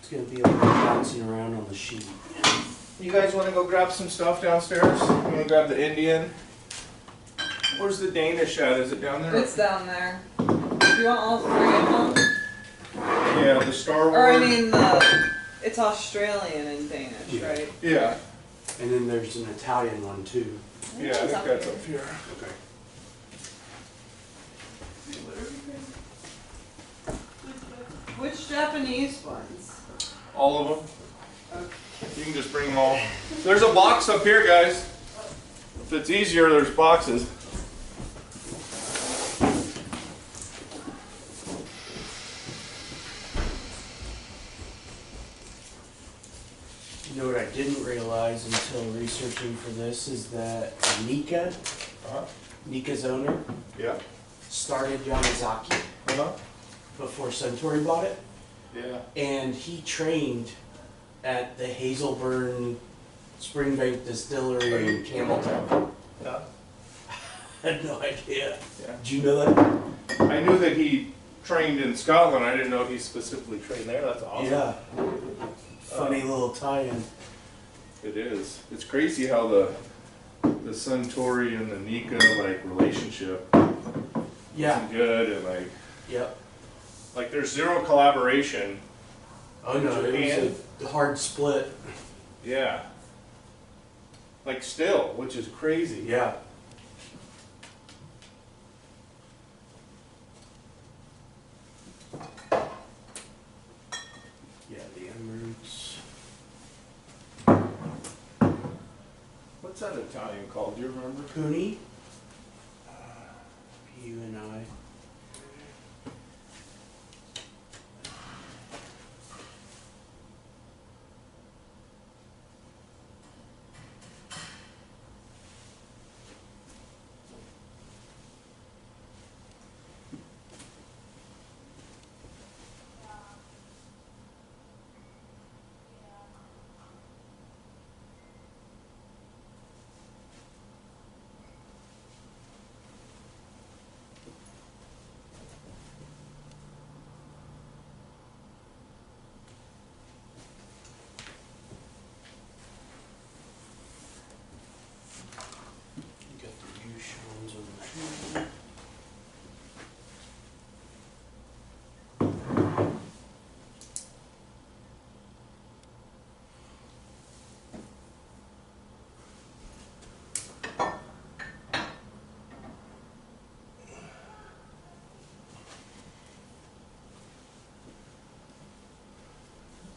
It's gonna be a little bouncing around on the sheet. You guys want to go grab some stuff downstairs? You want to grab the Indian? Where's the Danish at? Is it down there? It's down there. Do you want all three of them? Yeah, the Star Wars. Or I mean, it's Australian and Danish, Yeah. right? Yeah. And then there's an Italian one too. Yeah, I think that's up here. Okay. Which Japanese ones? All of them. You can just bring them all. There's a box up here, guys. If it's easier, there's boxes. You know what I didn't realize until researching for this is that Nika, Nika's owner, Yeah. started Yamazaki before Suntory bought it. Yeah. And he trained at the Hazelburn Springbank Distillery in Campbelltown. Yeah. I had no idea. Yeah. Did you know that? I knew that he trained in Scotland. I didn't know he specifically trained there. That's awesome. Yeah. Funny little tie-in. It is. It's crazy how the Suntory and the Nika like relationship Yeah. isn't good, and Yep. like there's zero collaboration. Oh no, it was a hard split. Yeah. Like still, which is crazy. Yeah. Yeah, the Emeralds. What's that Italian called? Do you remember? Puni. P-U-N-I. You got the Yushans over here.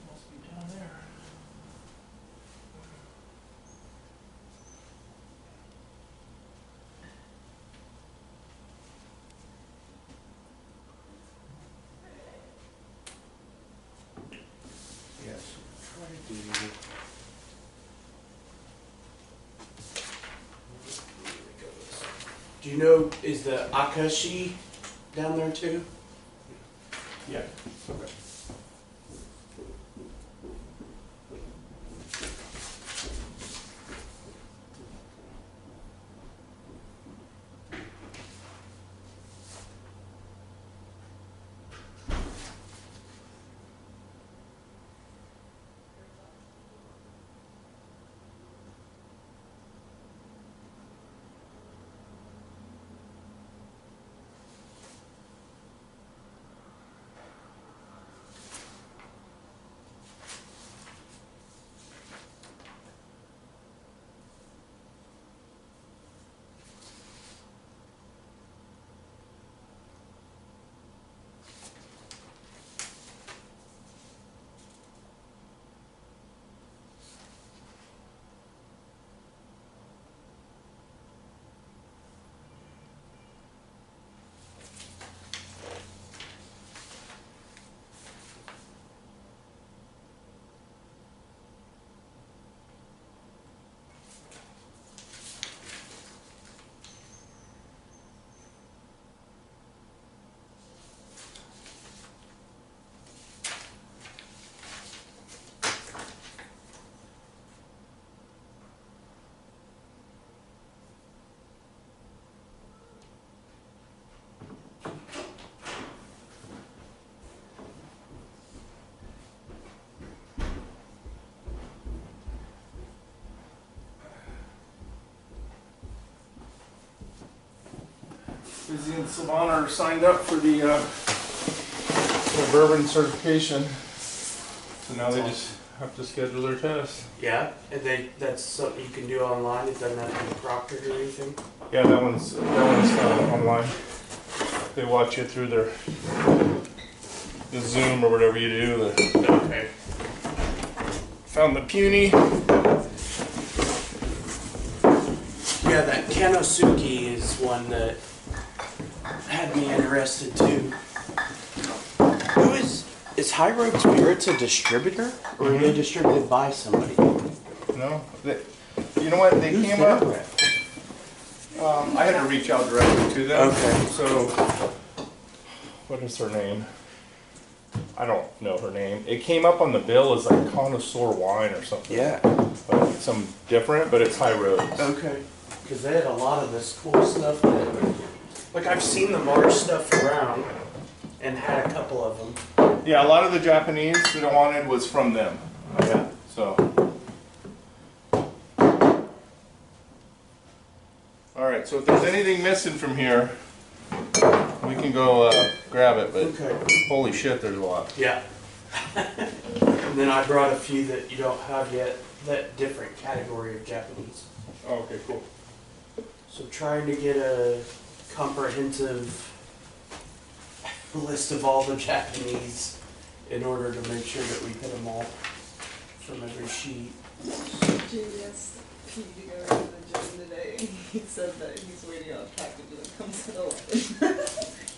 Must be down there. Yes. Try to do. Do you know, is the Akashi down there too? Yeah. Okay. Izzy and Savannah are signed up for the bourbon certification. So now they just have to schedule their test. Yeah, and that's something you can do online. It doesn't have to be proctored or anything. Yeah, that one's online. They watch you through the Zoom or whatever you do. Okay. Found the puny. Yeah, that Kanosuke is one that had me interested too. Who is High Road Spirits a distributor, or are they distributed by somebody? No, you know what? They Who's came their up. rep? I had to reach out directly to them. Okay. So, what is her name? I don't know her name. It came up on the bill as like connoisseur wine or something. Yeah. But it's some different, but it's High Roads. Okay. Because they had a lot of this cool stuff that, like, I've seen the Mars stuff around and had a couple of them. Yeah, a lot of the Japanese that I wanted was from them. Yeah. So. Alright, so if there's anything missing from here, we can go grab it, but Okay. holy shit, there's a lot. Yeah. And then I brought a few that you don't have yet, that different category of Japanese. Oh, okay, cool. So trying to get a comprehensive list of all the Japanese in order to make sure that we hit them all from every sheet. Jamie asked P to go to the gym today. He said that he's waiting on a package that comes at 11.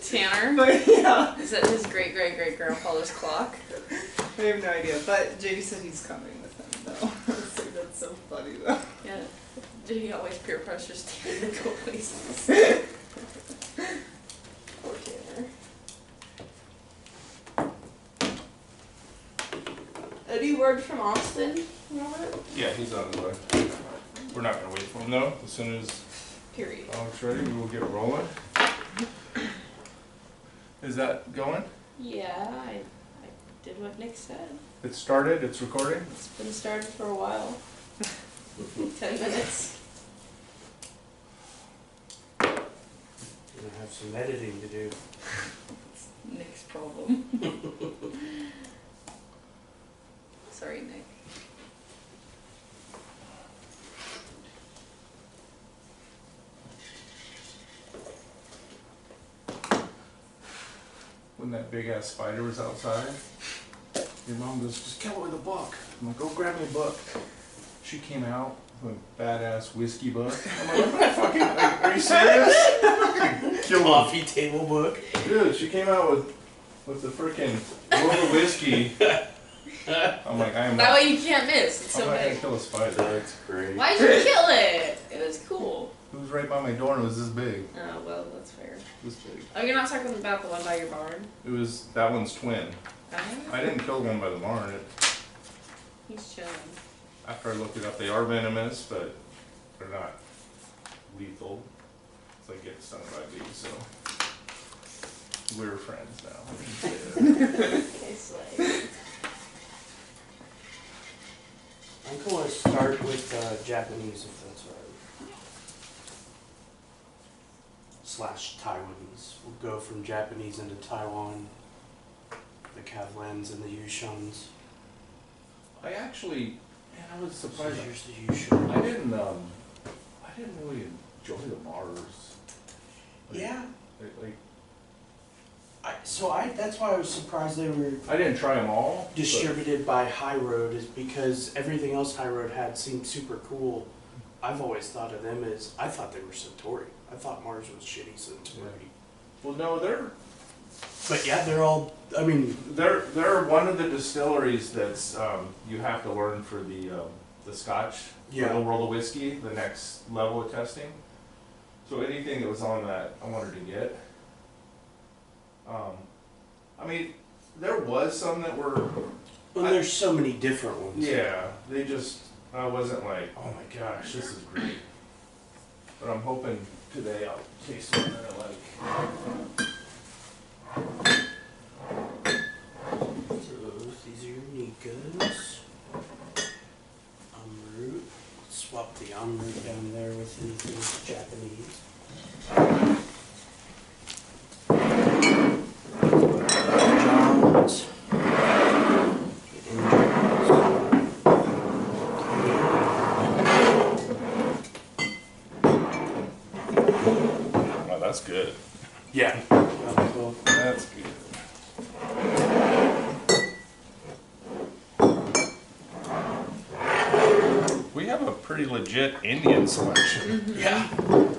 Tanner? But yeah, Is that his great great great grandfather's clock? I have no idea. But JD said he's coming with him though. So that's so funny though. Yeah. He always peer pressures Tanner to go places. Poor Tanner. Any word from Austin, Robert? Yeah, he's on his way. We're not gonna wait for him though. As soon as Period. Alex ready, we will get rolling. Is that going? Yeah, I did what Nick said. It started, it's recording? It's been started for a while. 10 minutes. Gonna have some editing to do. Nick's problem. Sorry, Nick. When that big ass spider was outside, your mom goes, just kill it with a book. I'm like, go grab me a book. She came out with a badass whiskey book. I'm like, I'm not fucking, like, are you serious? Kill Coffee table book. Dude, she came out with the freaking world of whiskey. I'm like, I am That not, way you can't miss. It's I'm so not gonna big. kill a spider. That's great. Why'd you kill it? It was cool. It was right by my door and it was this big. Oh, well, that's fair. This big. Oh, you're not talking about the one by your barn? It was, that one's twin. Oh, I didn't kill the one by the barn. he's chilling. After I looked it up, they are venomous, but they're not lethal. It's like get stung by bees, so we're friends now. Okay, Slay. I'm going to start with Japanese, if that's all right. / Taiwanese. We'll go from Japanese into Taiwan, the Kavlans and the Yushans. I actually, man, I was So surprised. here's the Yushan. I didn't really enjoy the Mars. Like, Yeah. Like, That's why I was surprised they were I didn't try them all. but- distributed by High Road, is because everything else High Road had seemed super cool. I've always thought of them as, I thought they were Suntory. I thought Mars was shitty Suntory. Well, no, But yeah, they're all, I mean, they're one of the distilleries that's you have to learn for the Scotch, Yeah. for the World of Whiskey, the next level of testing. So anything that was on that, I wanted to get. I mean, there was some that were, well, there's so many different ones. yeah, they just, I wasn't like, oh my gosh, this is great. But I'm hoping today I'll taste one that I like. So these are your Nikas. Amrut. Swap the Amrut down there with anything Japanese. drones. Oh, that's good. Yeah. That's good. We have a pretty legit Indian selection. Yeah.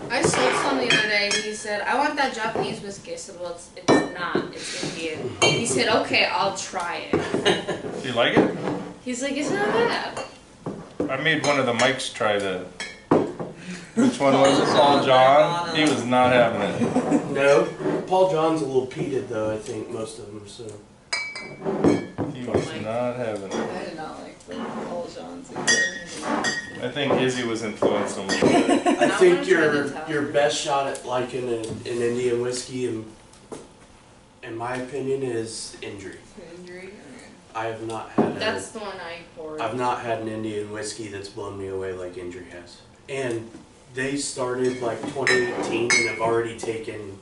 I sold some the other day and he said, I want that Japanese whiskey. I said, well, it's not. It's Indian. He said, okay, I'll try it. Do you like it? He's like, it's not bad. I made one of the mics try the. Which one was it? Paul John? He was not having it. No, Paul John's a little peated though, I think, most of them, so. He was not having it. I did not like the Paul John's either. I think Izzy was influenced a little bit. I I think wanna try your the your best shot at liking an Indian whiskey, in my opinion, is Indri. The injury. Okay. I have not had That's the one I poured. I've not had an Indian whiskey that's blown me away like Indri has. And they started like 2018 and have already taken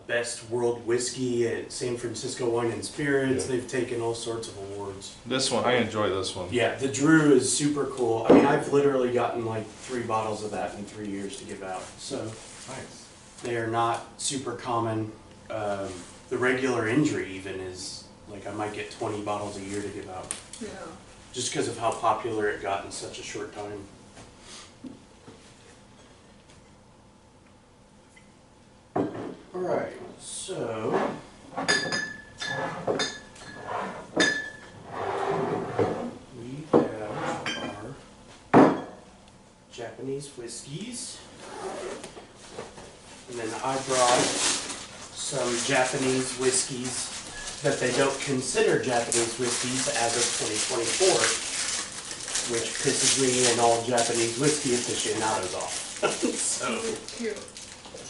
best world whiskey at San Francisco Wine and Spirits. Yeah. They've taken all sorts of awards. This one, I enjoy this one. Yeah, the Drew is super cool. I mean, I've literally gotten like 3 bottles of that in 3 years to give out. So Nice. they are not super common. The regular Indri even is like I might get 20 bottles a year to give out. Yeah. Just because of how popular it got in such a short time. Alright, so we have our Japanese whiskeys. And then I brought some Japanese whiskeys that they don't consider Japanese whiskeys as of 2024, which pisses me and all Japanese whiskey aficionados off. So Cute.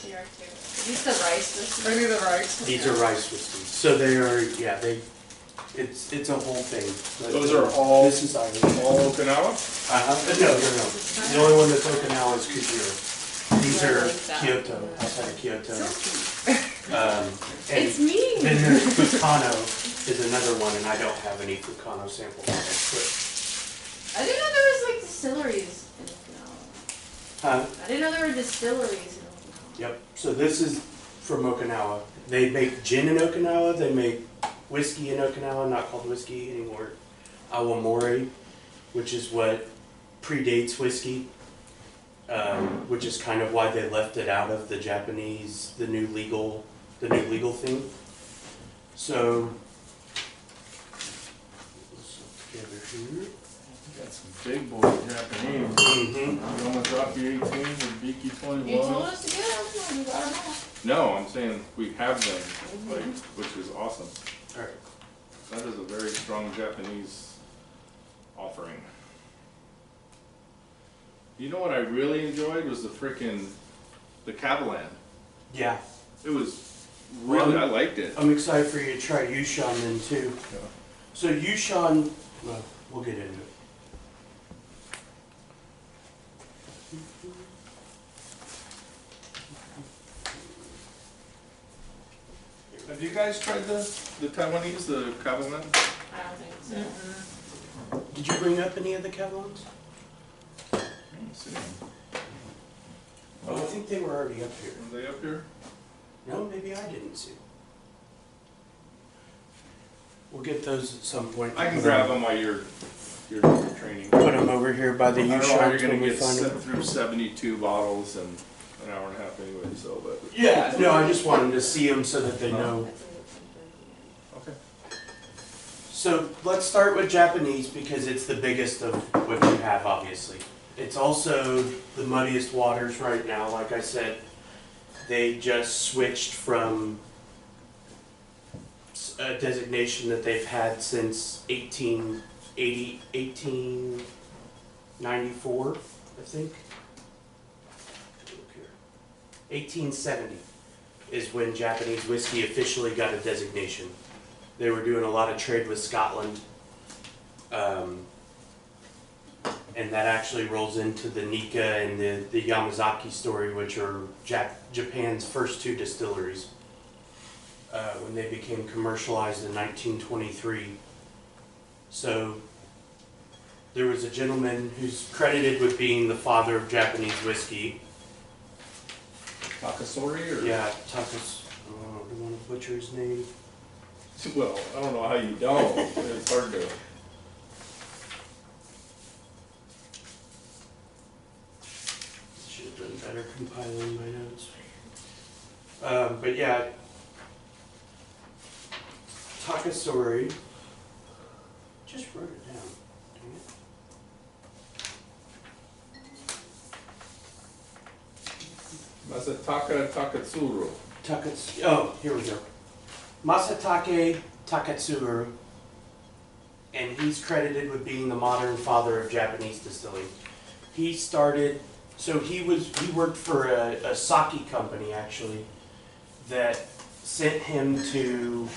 They are too. These the rice whiskey. I need the rice. these are rice whiskeys. So they are, yeah, it's a whole thing. But Those are all- This is Irish. All Okinawa? No. The only one that's Okinawa is Kujiro. These I are like that. Kyoto, outside of Kyoto. So cute. And It's me. then there's Fukano is another one, and I don't have any Fukano sample bottles. I didn't know there was like distilleries in Okinawa. But, I didn't know there were distilleries in Okinawa. yep. So this is from Okinawa. They make gin in Okinawa. They make whiskey in Okinawa, not called whiskey anymore. Awamori, which is what predates whiskey. Which is kind of why they left it out of the Japanese, the new legal thing. So, let's look together here. Got some big boy Japanese. Mm-hmm. You almost dropped the 18 with Beaky 21. You told us to get them. We got them all. No, I'm saying we have them, like, which is awesome. All right. That is a very strong Japanese offering. You know what I really enjoyed was the Kavalan. Yeah, It was really, I liked it. I'm excited for you to try Yushan then too. Yeah. So Yushan, well, we'll get into it. Have you guys tried the Taiwanese, the Kavalan? I don't think so. Did you bring up any of the Kavalans? Let's see. Oh, I think they were already up here. Are they up here? No, maybe I didn't see. We'll get those at some point. I can grab them while you're training. Put them over here by the I don't know how Yushan you're gonna when we get find set them. through 72 bottles in an hour and a half anyway, so, but. Yeah, no, I just wanted to see them so that they know. That's a good Okay. So let's start with Japanese because it's the biggest of what you have, obviously. It's also the muddiest waters right now. Like I said, they just switched from a designation that they've had since 1880, 1894, I think. Look here. 1870 is when Japanese whiskey officially got a designation. They were doing a lot of trade with Scotland. And that actually rolls into the Nika and the Yamazaki story, which are Japan's first 2 distilleries. when they became commercialized in 1923. So there was a gentleman who's credited with being the father of Japanese whiskey. Takasori or? Yeah, Takas. I don't want to butcher his name. Well, I don't know how you don't. It's hard to. Should have done better compiling my notes. But yeah, Takasori. Just wrote it down. Dang it. Masataka Takatsuru. Oh, here we go. Masatake Takatsuru, and he's credited with being the modern father of Japanese distilling. He started, so he worked for a sake company actually that sent him to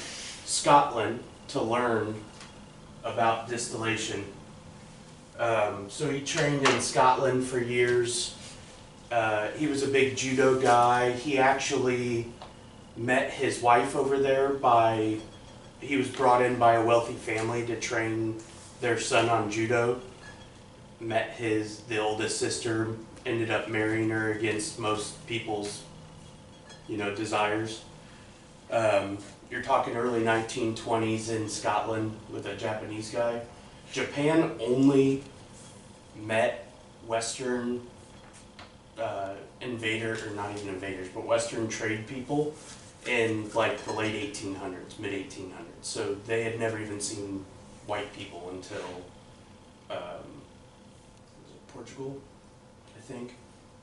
Scotland to learn about distillation. So he trained in Scotland for years. He was a big judo guy. He actually met his wife over there he was brought in by a wealthy family to train their son on judo. Met the oldest sister, ended up marrying her against most people's, desires. You're talking early 1920s in Scotland with a Japanese guy. Japan only met Western Western trade people in like the late 1800s, mid 1800s. So they had never even seen white people until was it Portugal, I think.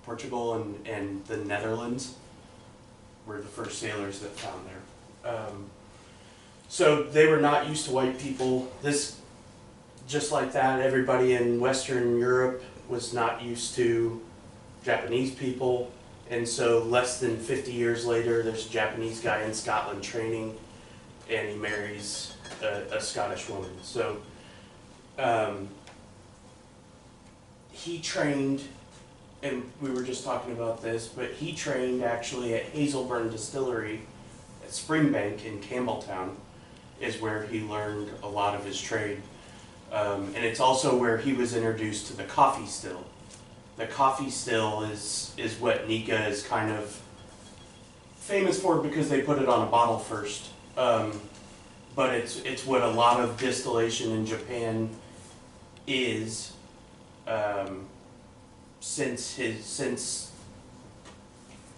Portugal and the Netherlands were the first sailors that found there. So they were not used to white people. Just like that, everybody in Western Europe was not used to Japanese people, and so less than 50 years later, there's a Japanese guy in Scotland training, and he marries a Scottish woman. So he trained, and we were just talking about this, but he trained actually at Hazelburn Distillery at Springbank in Campbelltown, is where he learned a lot of his trade. And it's also where he was introduced to the coffee still. The coffee still is what Nikka is kind of famous for because they put it on a bottle first. But it's what a lot of distillation in Japan is since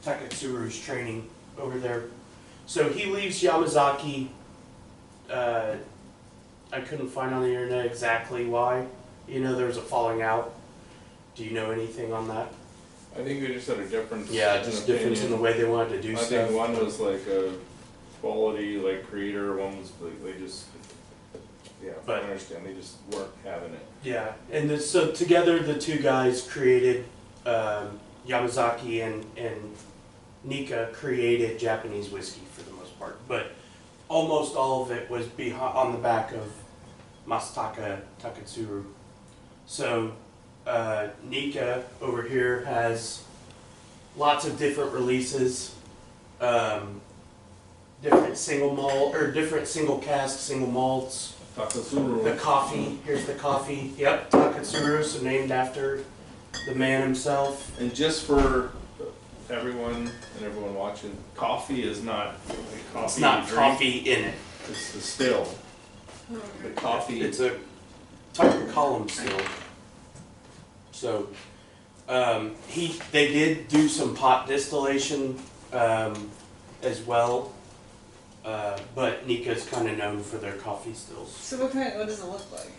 Takatsuru's training over there. So he leaves Yamazaki. I couldn't find on the internet exactly why. There was a falling out. Do you know anything on that? I think they just had a difference. Yeah, just difference in the way they wanted to do I stuff. think one was like a quality creator, one was like they just I understand, they just weren't having it. Yeah, and so together the two guys created Yamazaki and Nikka created Japanese whiskey for the most part, but almost all of it was on the back of Masataka Takatsuru. So Nikka over here has lots of different releases, different single malt or different single cask, single malts. Takatsuru. The coffee, here's the coffee. Yep, Takatsuru, so named after the man himself. And just for everyone watching, coffee is not coffee. It's not you drink. coffee in it. It's the still. The coffee. It's a type of column still. So they did do some pot distillation as well, but Nikka's kind of known for their coffee stills. So what does it look like?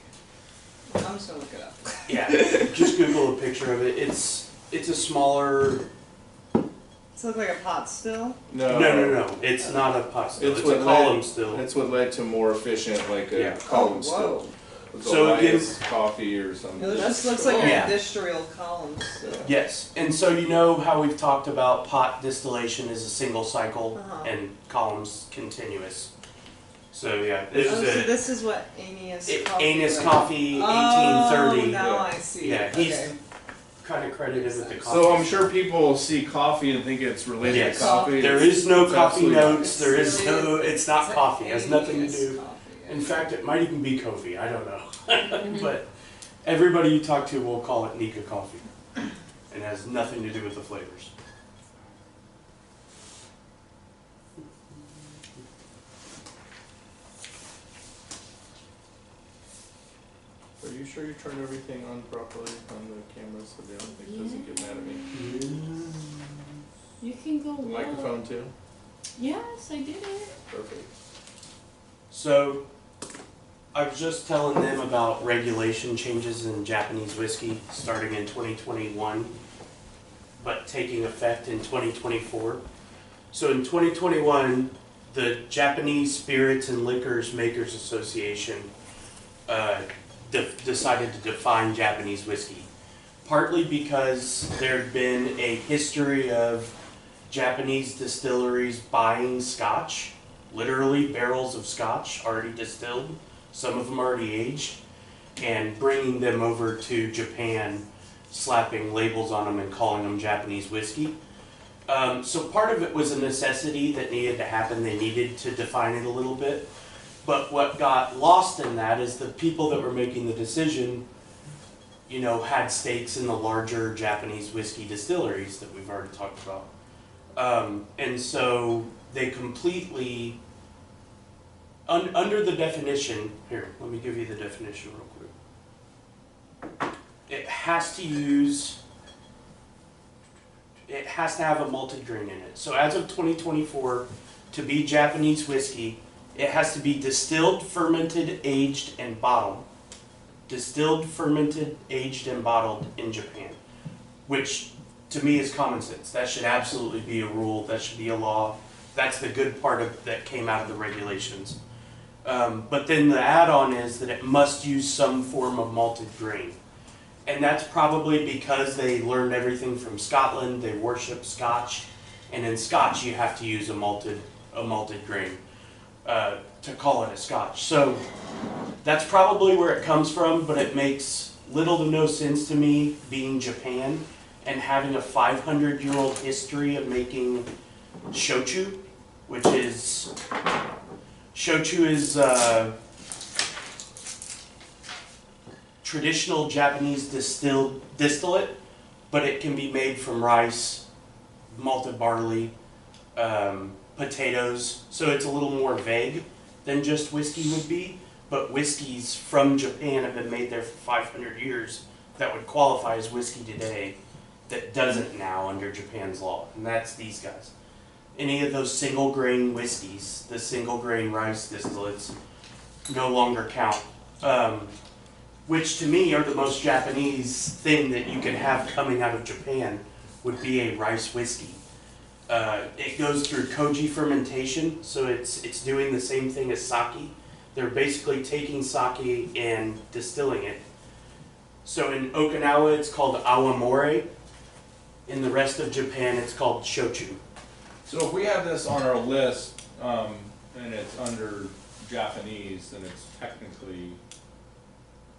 I'm just gonna look it up. Yeah, just Google a picture of it. It's a smaller. Does it look like a pot still? No. It's not a pot still. It's a column still. That's what led to more efficient, a column still. So again, coffee or something. It just looks like an Yeah. industrial column still. Yes, and so how we've talked about pot distillation is a single cycle and columns continuous. So yeah, this is what Anus Coffee. Anus right? Coffee, 1830. Oh, now I see. Yeah, kind of credited with the coffee. So I'm sure people see coffee and think it's related Yes. to coffee. There is no It's coffee absolutely not. notes. There is no. It's not It's coffee. It has nothing to ageless do. coffee, yeah. In fact, it might even be Kofi. I don't know. But everybody you talk to will call it Nika coffee, and it has nothing to do with the flavors. Are you sure you turned everything on properly on the camera so they don't think doesn't get mad at me? You can go The low. microphone too? Yes, I did it. Perfect. So, I was just telling them about regulation changes in Japanese whiskey starting in 2021, but taking effect in 2024. So in 2021, the Japanese Spirits and Liquors Makers Association decided to define Japanese whiskey, partly because there had been a history of Japanese distilleries buying scotch, literally barrels of scotch already distilled, some of them already aged, and bringing them over to Japan, slapping labels on them and calling them Japanese whiskey. So part of it was a necessity that needed to happen. They needed to define it a little bit. But what got lost in that is the people that were making the decision, you know, had stakes in the larger Japanese whiskey distilleries that we've already talked about. And so they completely, under the definition, here, let me give you the definition real quick. It has to have a malted grain in it. So as of 2024, to be Japanese whiskey, it has to be distilled, fermented, aged, and bottled. Distilled, fermented, aged, and bottled in Japan. Which, to me, is common sense. That should absolutely be a rule. That should be a law. That's the good part of that came out of the regulations. But then the add-on is that it must use some form of malted grain. And that's probably because they learned everything from Scotland. They worship Scotch. And in Scotch, you have to use a malted grain to call it a Scotch. So that's probably where it comes from, but it makes little to no sense to me being Japan and having a 500-year-old history of making shochu, which is, traditional Japanese distillate, but it can be made from rice, malted barley, potatoes, so it's a little more vague than just whiskey would be, but whiskeys from Japan have been made there for 500 years that would qualify as whiskey today that doesn't now under Japan's law, and that's these guys. Any of those single grain whiskeys, the single grain rice distillates, no longer count, which to me are the most Japanese thing that you can have coming out of Japan would be a rice whiskey. It goes through koji fermentation, so it's doing the same thing as sake. They're basically taking sake and distilling it. So in Okinawa, it's called awamori. In the rest of Japan, it's called shochu. So if we have this on our list, and it's under Japanese, then it's technically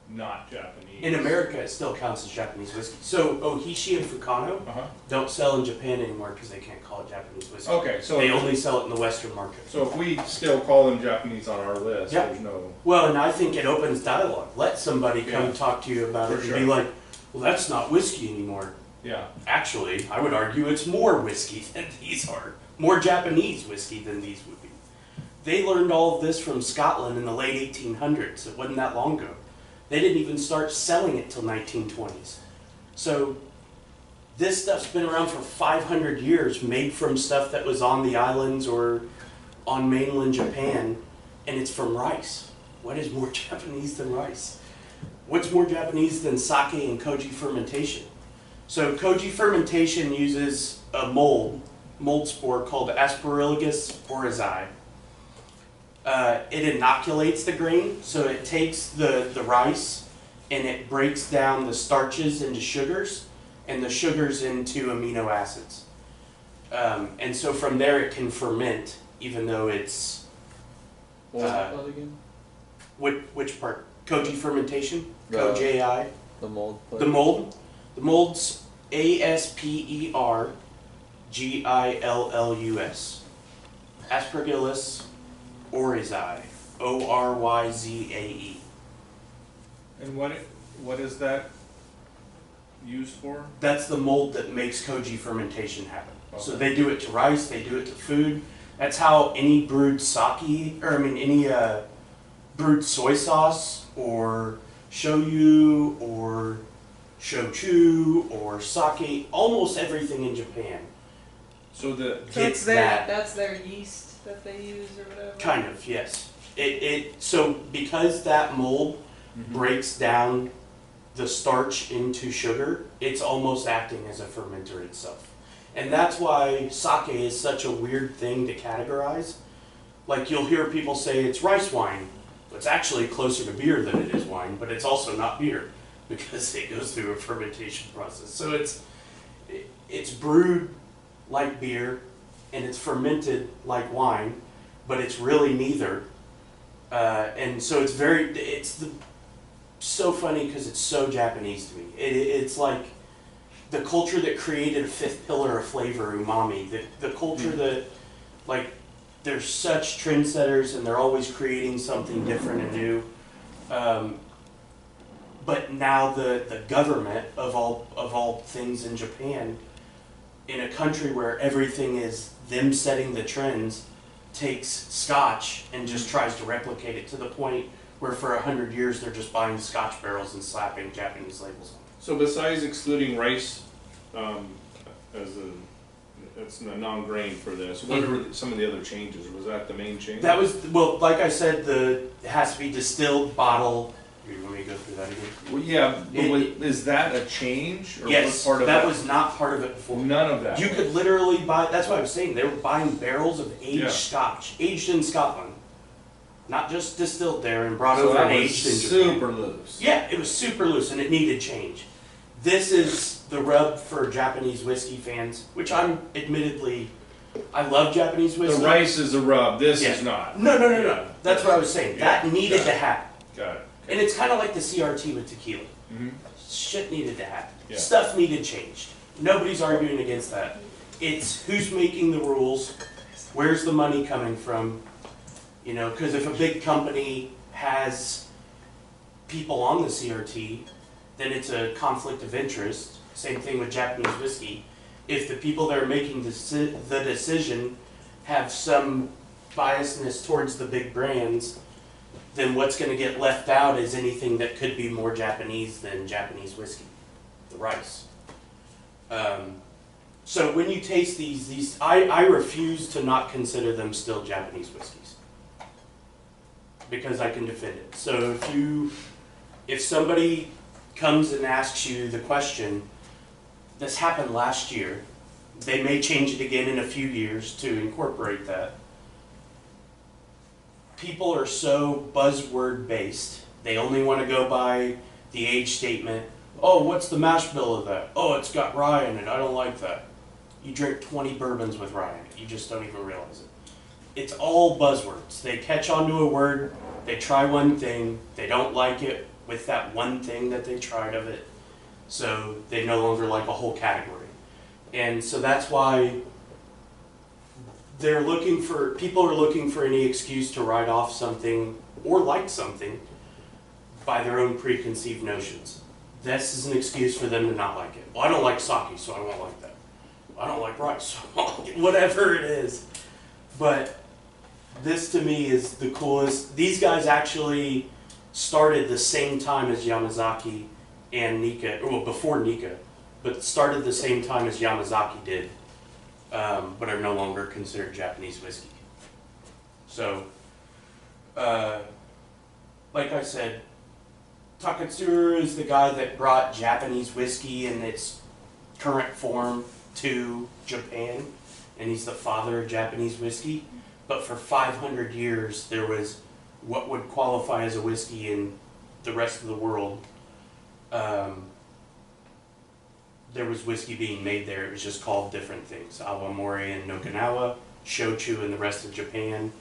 not Japanese. In America, it still counts as Japanese whiskey. So Ohishi and Fukano don't sell in Japan anymore because they can't call it Japanese whiskey. Okay, so They only sell it in the Western market. so if we still call them Japanese on our list, Yeah. there's no. Well, and I think it opens dialogue. Let somebody come Yeah. talk to you about For it and sure. be like, well, that's not whiskey anymore. Yeah. Actually, I would argue it's more whiskey than these are. More Japanese whiskey than these would be. They learned all of this from Scotland in the late 1800s. It wasn't that long ago. They didn't even start selling it till 1920s. So this stuff's been around for 500 years, made from stuff that was on the islands or on mainland Japan, and it's from rice. What is more Japanese than rice? What's more Japanese than sake and koji fermentation? So koji fermentation uses a mold spore called Aspergillus oryzae. It inoculates the grain, so it takes the rice and it breaks down the starches into sugars and the sugars into amino acids. And so from there it can ferment, even though it's... What was it called again? Which part? Koji fermentation? The- Koji. The mold. The mold? The mold's Aspergillus. Aspergillus oryzae. Oryzae. And what is that used for? That's the mold that makes koji fermentation happen. So Okay. they do it to rice, they do it to food. That's how any brewed sake, or I mean any brewed soy sauce or shoyu or shochu or sake, almost everything in Japan So the So gets it's their, that. that's their yeast that they use or whatever? Kind of, yes. So because that mold breaks down the starch into sugar, it's almost acting as a fermenter itself. And that's why sake is such a weird thing to categorize. Like you'll hear people say it's rice wine. It's actually closer to beer than it is wine, but it's also not beer because it goes through a fermentation process. So it's brewed like beer and it's fermented like wine, but it's really neither. And so so funny because it's so Japanese to me. It's like the culture that created a fifth pillar of flavor, umami. The culture that, like, they're such trendsetters and they're always creating something different and new. But now the government of all things in Japan, in a country where everything is them setting the trends, takes scotch and just tries to replicate it to the point where for 100 years they're just buying scotch barrels and slapping Japanese labels on them. So besides excluding rice that's a non-grain for this, what are some of the other changes? Was that the main change? That was, well, like I said, it has to be distilled, bottle. You want me to go through that again? Well, yeah, but is that a change? Or Yes, was part of that was not part of it before. none of that. You could literally buy, that's what I was saying, they were buying barrels of aged Yeah. scotch, aged in Scotland. Not just distilled there and brought so over that and was aged in Japan. super loose. Yeah, it was super loose and it needed change. This is the rub for Japanese whiskey fans, which I'm admittedly, I love Japanese whiskey. The rice is a rub. This Yeah. is not. No. That's what I was saying. Yeah, That needed got to it. happen. Got it. And it's kind of like the CRT with tequila. Mm-hmm. Shit needed to happen. Yeah. Stuff needed changed. Nobody's arguing against that. It's who's making the rules, where's the money coming from, you know, because if a big company has people on the CRT, then it's a conflict of interest. Same thing with Japanese whiskey. If the people that are making the decision have some biasness towards the big brands, then what's going to get left out is anything that could be more Japanese than Japanese whiskey, the rice. So when you taste these I refuse to not consider them still Japanese whiskeys because I can defend it. So if somebody comes and asks you the question, this happened last year, they may change it again in a few years to incorporate that. People are so buzzword based. They only want to go by the age statement. Oh, what's the mash bill of that? Oh, it's got rye in it. I don't like that. You drink 20 bourbons with rye in it. You just don't even realize it. It's all buzzwords. They catch onto a word. They try one thing. They don't like it with that one thing that they tried of it. So they no longer like a whole category. And so that's why people are looking for any excuse to write off something or like something by their own preconceived notions. This is an excuse for them to not like it. Well, I don't like sake, so I won't like that. I don't like rice, so I won't like it. Whatever it is. But this to me is the coolest. These guys actually started the same time as Yamazaki and Nikka, well, before Nikka, but started the same time as Yamazaki did, but are no longer considered Japanese whiskey. So, like I said, Taketsuru is the guy that brought Japanese whiskey in its current form to Japan, and he's the father of Japanese whiskey. But for 500 years, there was what would qualify as a whiskey in the rest of the world. There was whiskey being made there. It was just called different things. Awamori in Okinawa, Shochu in the rest of Japan,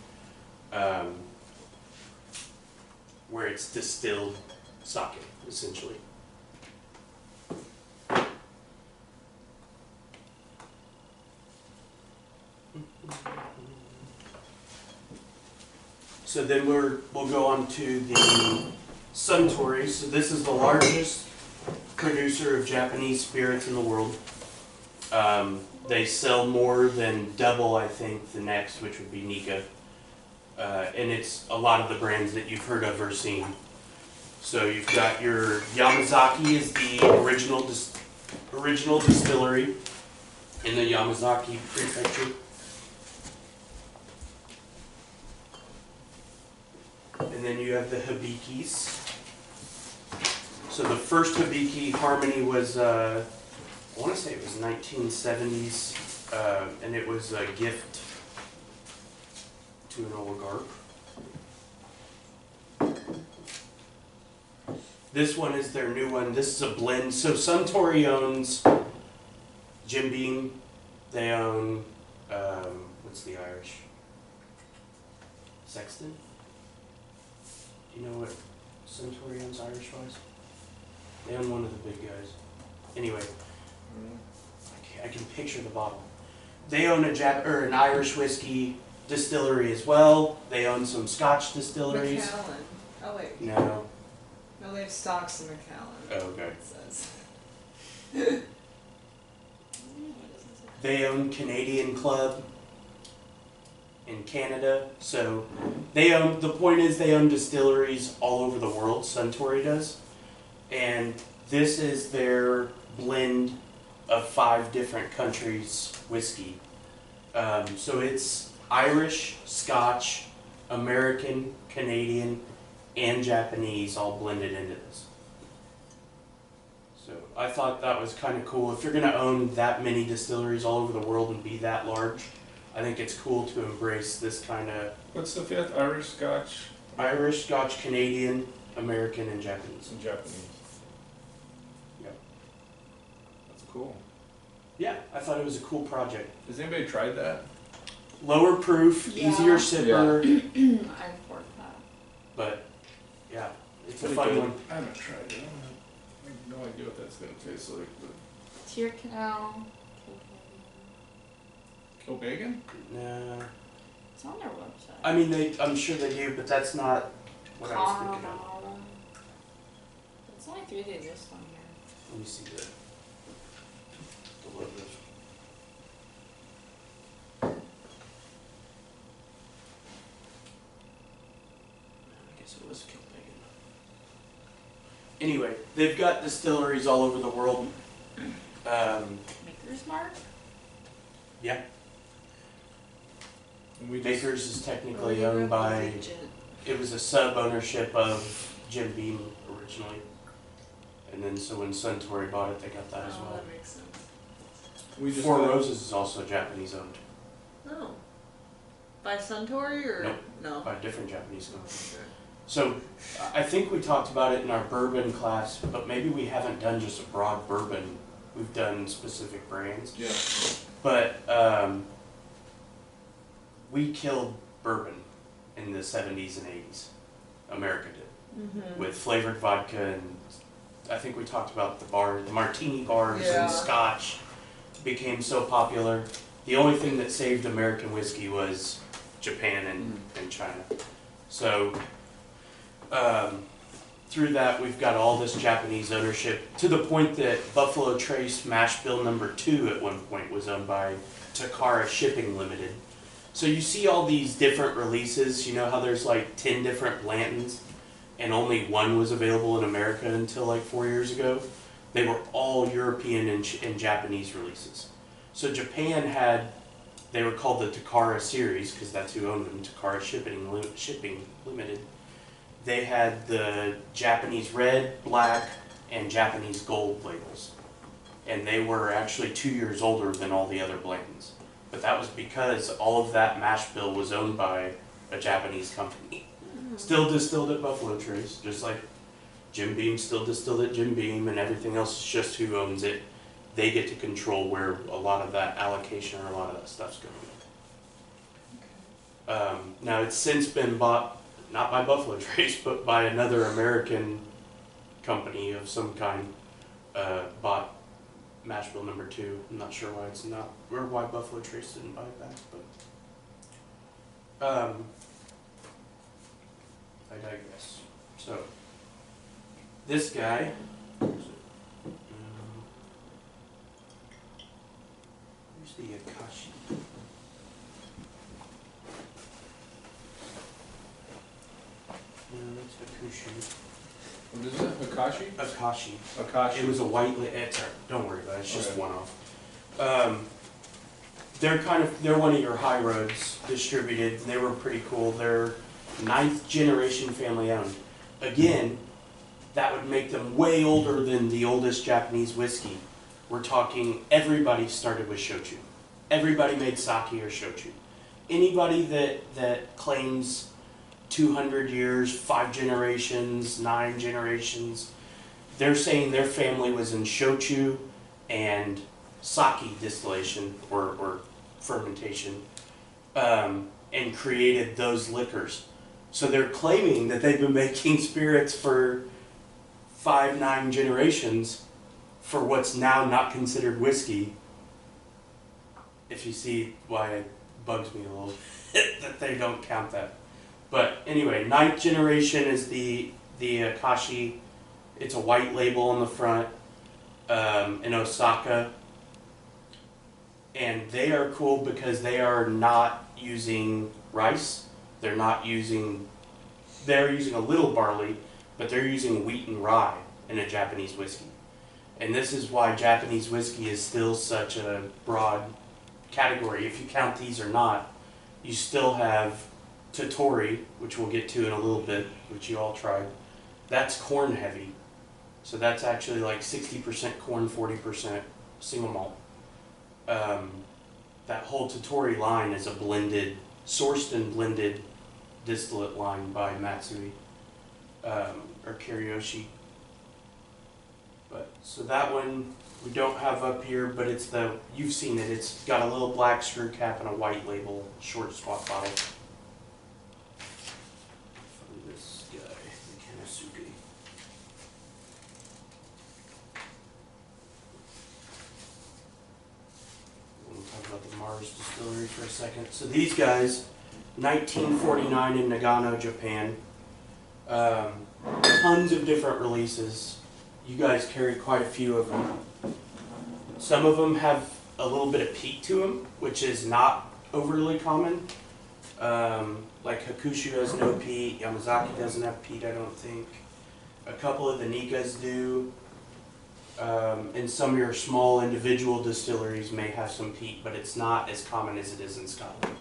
where it's distilled sake, essentially. So then we'll go on to the Suntory. So this is the largest producer of Japanese spirits in the world. They sell more than double, I think, the next, which would be Nika. And it's a lot of the brands that you've heard of or seen. So you've got your Yamazaki is the original distillery in the Yamazaki prefecture. And then you have the Hibikis. So the first Hibiki Harmony was, I want to say it was 1970s, and it was a gift to an oligarch. This one is their new one. This is a blend. So Suntory owns Jim Beam. They own, what's the Irish? Sexton? Do you know what Suntory owns Irish-wise? They own one of the big guys. Anyway, I can picture the bottle. They own an Irish whiskey distillery as well. They own some Scotch distilleries. Macallan. Oh wait. No. No, they have stocks in Macallan. Oh, okay. It says. They own Canadian Club in Canada. So the point is they own distilleries all over the world, Suntory does. And this is their blend of 5 different countries' whiskey. So it's Irish, Scotch, American, Canadian, and Japanese all blended into this. So I thought that was kind of cool. If you're going to own that many distilleries all over the world and be that large, I think it's cool to embrace this kind of What's the 5th? Irish, Scotch, Irish, Scotch, Canadian, American, and Japanese. and Japanese. Yep. That's cool. Yeah, I thought it was a cool project. Has anybody tried that? Lower proof, Yeah. easier sipper, I report that. but yeah, it's a Pretty fun good. one. I haven't tried it. I have no idea what that's going to taste like. But Tier Canal. Kilbeggan? Nah, It's on their website. I mean I'm sure they do, but that's not what I was thinking of. Connemara. It's only 3 days this one here. Let me see the logos. I guess it was Kilbeggan. Anyway, they've got distilleries all over the world. Maker's Mark? Yeah, And we just, Baker's is technically Oh, owned by. Allegiant. It was a sub-ownership of Jim Beam originally. And then so when Suntory bought it, they got that as Oh, well. that makes sense. we just Four got- Roses is also Japanese owned Oh. By Suntory or Nope. no? by a different Japanese Oh, company. okay. So I think we talked about it in our bourbon class, but maybe we haven't done just a broad bourbon. We've done specific brands. Yeah. But we killed bourbon in the 70s and 80s. America did. Mm-hmm. With flavored vodka, and I think we talked about the martini bars Yeah. and scotch became so popular. The only thing that saved American whiskey was Japan and China. So through that, we've got all this Japanese ownership to the point that Buffalo Trace Mash Bill number 2 at one point was owned by Takara Shipping Limited. So you see all these different releases. You know how there's like 10 different Blantons and only one was available in America until like 4 years ago? They were all European and Japanese releases. So Japan they were called the Takara series because that's who owned them, Takara Shipping Limited. They had the Japanese red, black, and Japanese gold labels. And they were actually 2 years older than all the other Blantons. But that was because all of that mash bill was owned by a Japanese company. Still distilled at Buffalo Trace, just like Jim Beam still distilled at Jim Beam, and everything else is just who owns it. They get to control where a lot of that allocation or a lot of that stuff's going. Now it's since been bought, not by Buffalo Trace, but by another American company of some kind, bought Mash Bill number 2. I'm not sure why it's not, or why Buffalo Trace didn't buy it back, but I digress. So, this guy, where's the Akashi? No, that's Hakushu. What is it? Hakashi? Akashi. Akashi. It was a white, it's alright, don't worry about it, it's just Okay. one off. They're one of your high roads distributed, they were pretty cool, they're 9th generation family owned. Again, that would make them way older than the oldest Japanese whiskey. We're talking, everybody started with shochu. Everybody made sake or shochu. Anybody that claims 200 years, 5 generations, 9 generations, they're saying their family was in shochu and sake distillation or fermentation, and created those liquors. So they're claiming that they've been making spirits for 5, 9 generations for what's now not considered whiskey. If you see why it bugs me a little that they don't count that. But anyway, 9th generation is the Akashi. It's a white label on the front, in Osaka. And they are cool because they are not using rice. They're using a little barley, but they're using wheat and rye in a Japanese whiskey. And this is why Japanese whiskey is still such a broad category. If you count these or not, you still have Tottori, which we'll get to in a little bit, which you all tried. That's corn heavy. So that's actually like 60% corn, 40% single malt. That whole Tottori line is a blended, sourced and blended distillate line by Matsui, or Kiriyoshi. But, so that one we don't have up here, but it's you've seen it, it's got a little black screw cap and a white label, short spot bottle. From this guy, the Kenosuke. We'll talk about the Mars Distillery for a second. So these guys, 1949 in Nagano, Japan. Tons of different releases. You guys carry quite a few of them. Some of them have a little bit of peat to them, which is not overly common. Like Hakushu has no peat, Yamazaki doesn't have peat, I don't think. A couple of the Nikas do. And some of your small individual distilleries may have some peat, but it's not as common as it is in Scotland.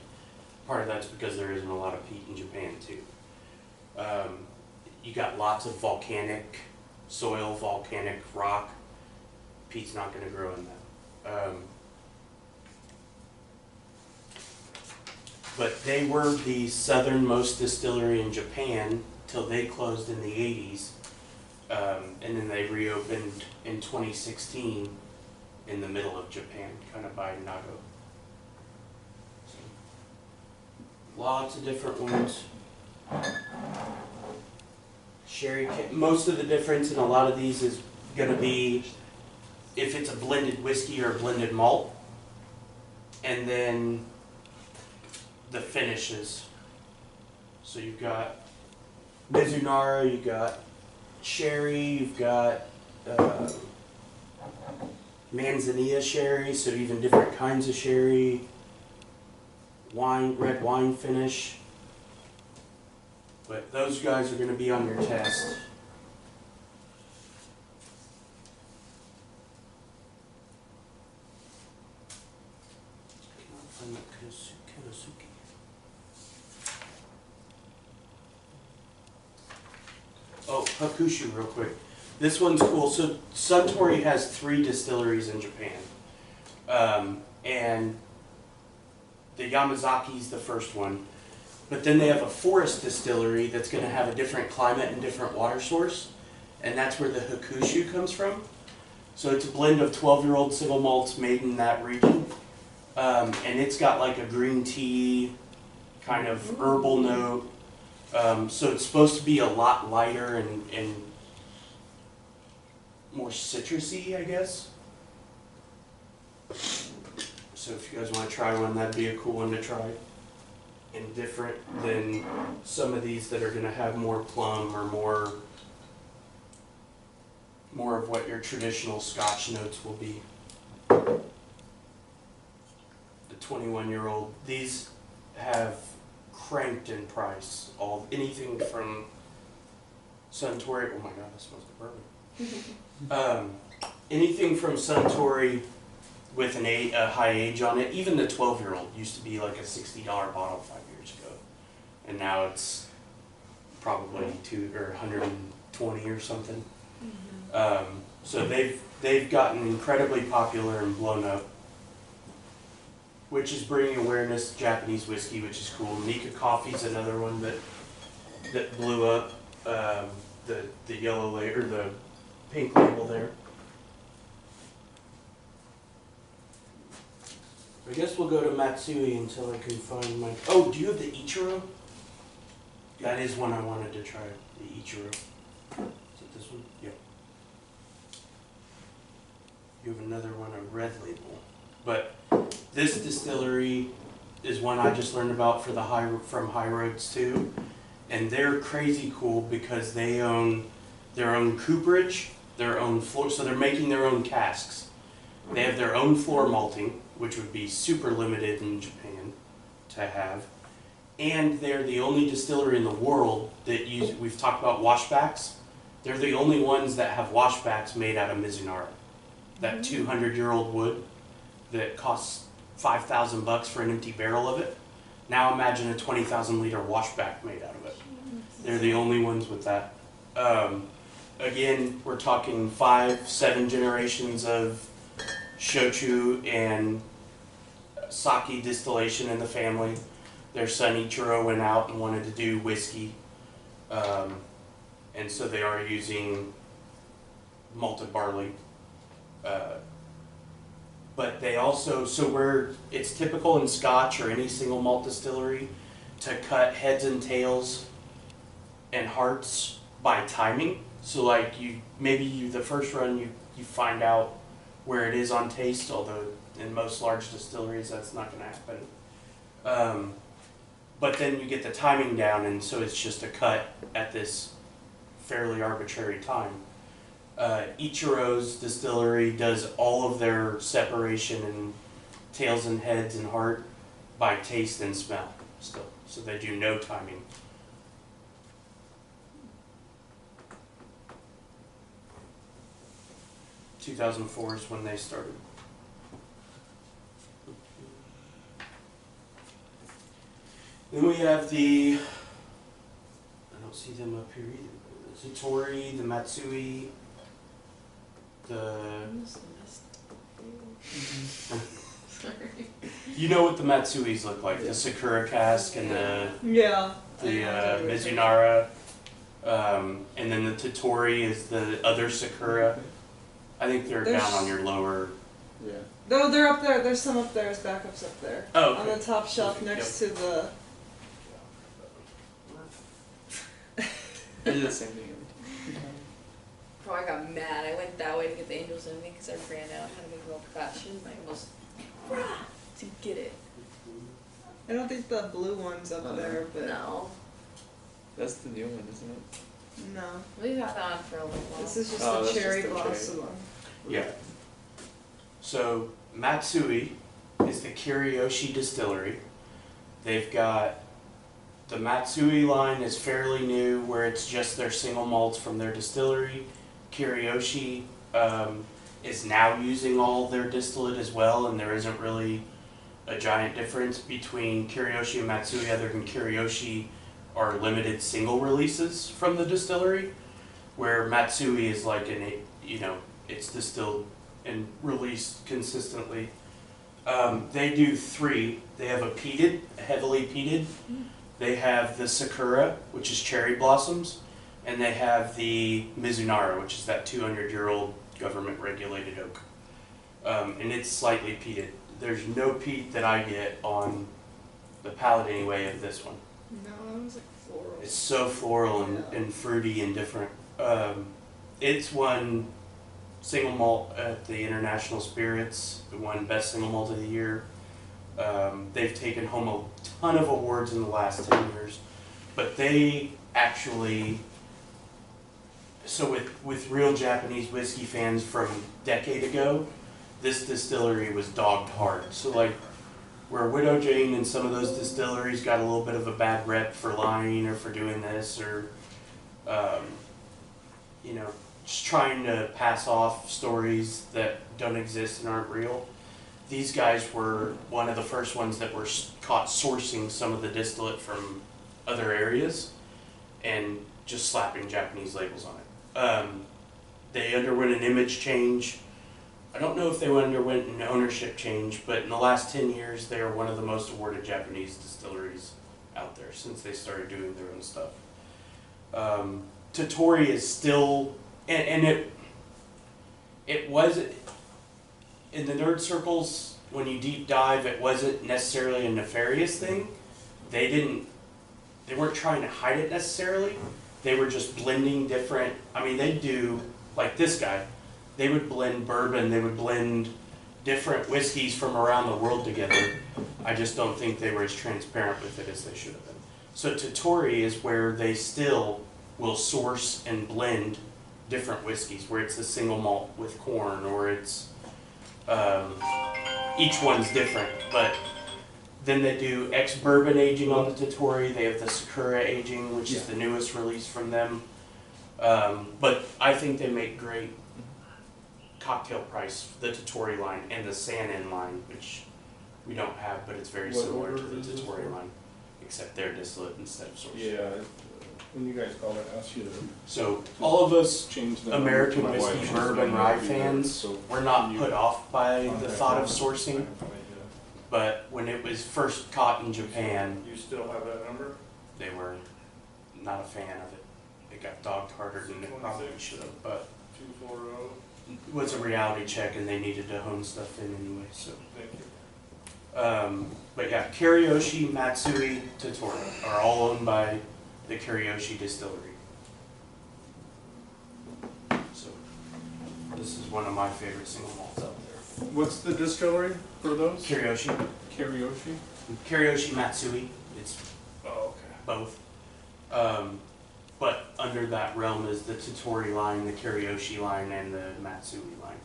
Part of that's because there isn't a lot of peat in Japan too. You got lots of volcanic soil, volcanic rock. Peat's not going to grow in that. But they were the southernmost distillery in Japan till they closed in the 80s. And then they reopened in 2016 in the middle of Japan, kind of by Nago. So, lots of different ones. Sherry, most of the difference in a lot of these is going to be if it's a blended whiskey or a blended malt, and then the finishes. So you've got Mizunara, you've got sherry, you've got Manzanilla sherry, so even different kinds of sherry, wine, red wine finish. But those guys are going to be on your test. Cannot find that Kenosuke. Oh, Hakushu real quick. This one's cool. So Suntory has 3 distilleries in Japan. And the Yamazaki's the first one. But then they have a forest distillery that's going to have a different climate and different water source. And that's where the Hakushu comes from. So it's a blend of 12-year-old single malts made in that region. And it's got like a green tea, kind of herbal note. So it's supposed to be a lot lighter and more citrusy, I guess. So if you guys want to try one, that'd be a cool one to try. and different than some of these that are going to have more plum or more of what your traditional Scotch notes will be. The 21-year-old, these have cranked in price. Anything from Suntory, oh my god, that smells like bourbon. Anything from Suntory with a high age on it, even the 12-year-old used to be like a $60 bottle 5 years ago, and now it's probably 120 or something. So they've gotten incredibly popular and blown up, which is bringing awareness to Japanese whiskey, which is cool. Nika Coffee's another one that blew up. The yellow label, or the pink label there. I guess we'll go to Matsui until I can find my. Oh, do you have the Ichiro? That is one I wanted to try. The Ichiro. Is it this one? Yep. You have another one, a red label. But this distillery is one I just learned about from High Roads too. And they're crazy cool because they own their own cooperage, their own floor, so they're making their own casks. They have their own floor malting, which would be super limited in Japan to have. And they're the only distillery in the world that we've talked about washbacks. They're the only ones that have washbacks made out of Mizunara. That 200-year-old wood that costs $5,000 for an empty barrel of it. Now imagine a 20,000-liter washback made out of it. They're the only ones with that. Again, we're talking 5-7 generations of shochu and sake distillation in the family. Their son Ichiro went out and wanted to do whiskey. And so they are using malted barley. But they also, it's typical in Scotch or any single malt distillery to cut heads and tails and hearts by timing. So like the first run you find out where it is on taste, although in most large distilleries that's not going to happen. But then you get the timing down, and so it's just a cut at this fairly arbitrary time. Ichiro's distillery does all of their separation and tails and heads and heart by taste and smell still. So they do no timing. ...2004 is when they started. Then we have I don't see them up here either. The Satori, the Matsui, Sorry. You know what the Matsuis look like, the Sakura cask and the Mizunara, and then the Tottori is the other Sakura. I think they're down on your lower. Yeah. No, they're up there. There's some up there as backups up there. Oh, On okay. the top shelf next to the. I did the same thing every time. Bro, I got mad. I went that way to get the Angels in me because I ran out and had to make a little fashion. I almost to get it. I don't think the blue one's up there, but No. That's the new one, isn't it? no. We've had that on for a little while. This is just Oh, the that's cherry just the cherry. blossom one. Yeah. So Matsui is the Kiriyoshi distillery. They've got the Matsui line is fairly new, where it's just their single malts from their distillery. Kiriyoshi is now using all their distillate as well, and there isn't really a giant difference between Kiriyoshi and Matsui, other than Kiriyoshi are limited single releases from the distillery, where Matsui is like it's distilled and released consistently. They do 3. They have a peated, a heavily peated. They have the Sakura, which is cherry blossoms, and they have the Mizunara, which is that 200-year-old government-regulated oak. And it's slightly peated. There's no peat that I get on the palate anyway of this one. No, that was like floral. It's so floral and fruity and different. It's won single malt at the International Spirits. It won Best Single Malt of the Year. They've taken home a ton of awards in the last 10 years, but they actually, so with real Japanese whiskey fans from a decade ago, this distillery was dogged hard. So like, where Widow Jane and some of those distilleries got a little bit of a bad rep for lying or for doing this, or you know, just trying to pass off stories that don't exist and aren't real. These guys were one of the first ones that were caught sourcing some of the distillate from other areas and just slapping Japanese labels on it. They underwent an image change. I don't know if they underwent an ownership change, but in the last 10 years, they are one of the most awarded Japanese distilleries out there since they started doing their own stuff. Tottori is still, and it was, in the nerd circles, when you deep dive, it wasn't necessarily a nefarious thing. They weren't trying to hide it necessarily. They were just blending different, I mean, they'd do, like this guy, they would blend bourbon, they would blend different whiskeys from around the world together. I just don't think they were as transparent with it as they should have been. So Tottori is where they still will source and blend different whiskeys, where it's a single malt with corn, or it's, each one's different, but then they do ex-bourbon aging on the Tottori. They have the Sakura aging, which is the newest release from them. But I think they make great cocktail price, the Tottori line and the Sanin line, which we don't have, but it's very What similar order to the is this Tottori for? line, except they're distillate instead of source. Yeah, when you guys called, I asked you to So all of us change the American number to my whiskey, wife. She's bourbon, saying rye that'd be good, fans, so we're not can you put off by the contact thought of them? sourcing, I have no idea. but when it was first caught in Japan, You still have that number? they were not a fan of it. It got dogged harder than it probably 26. should have, but 240, it was a reality check and they needed to hone stuff in anyway, so. thank you. But yeah, Kariyoshi, Matsui, Tottori are all owned by the Kariyoshi distillery. So this is one of my favorite single malts out there. What's the distillery for those? Kariyoshi, Karaoke? Kariyoshi Matsui, it's Oh, okay. both. But under that realm is the Tottori line, the Kariyoshi line, and the Matsui line.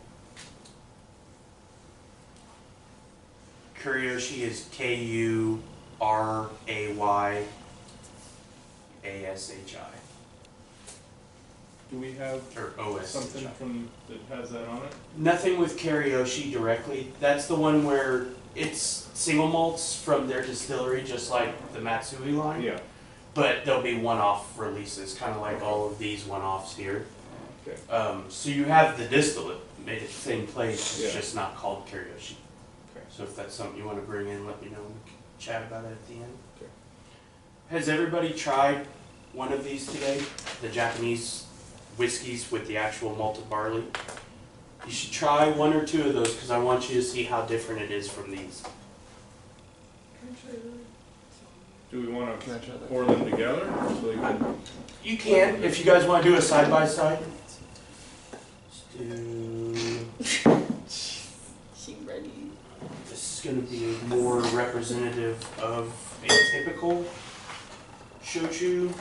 Kariyoshi is K-U-R-A-Y-A-S-H-I, Do we have or O-S-H-I. something from, that has that on it? Nothing with Kariyoshi directly. That's the one where it's single malts from their distillery, just like the Matsui line. Yeah. But there'll be one-off releases, kind of like all of these one-offs here. Okay. So you have the distillate made at the same place, it's Yeah. just not called Kariyoshi. Okay. So if that's something you want to bring in, let me know. We can chat about it at the end. Okay. Has everybody tried one of these today? The Japanese whiskeys with the actual malted barley? You should try one or two of those because I want you to see how different it is from these. Can I try that? Do we want Can I to try that? pour them together so you can? You can, if you guys want to do a side-by-side. Let's do... She ready. This is going to be more representative of a typical shochu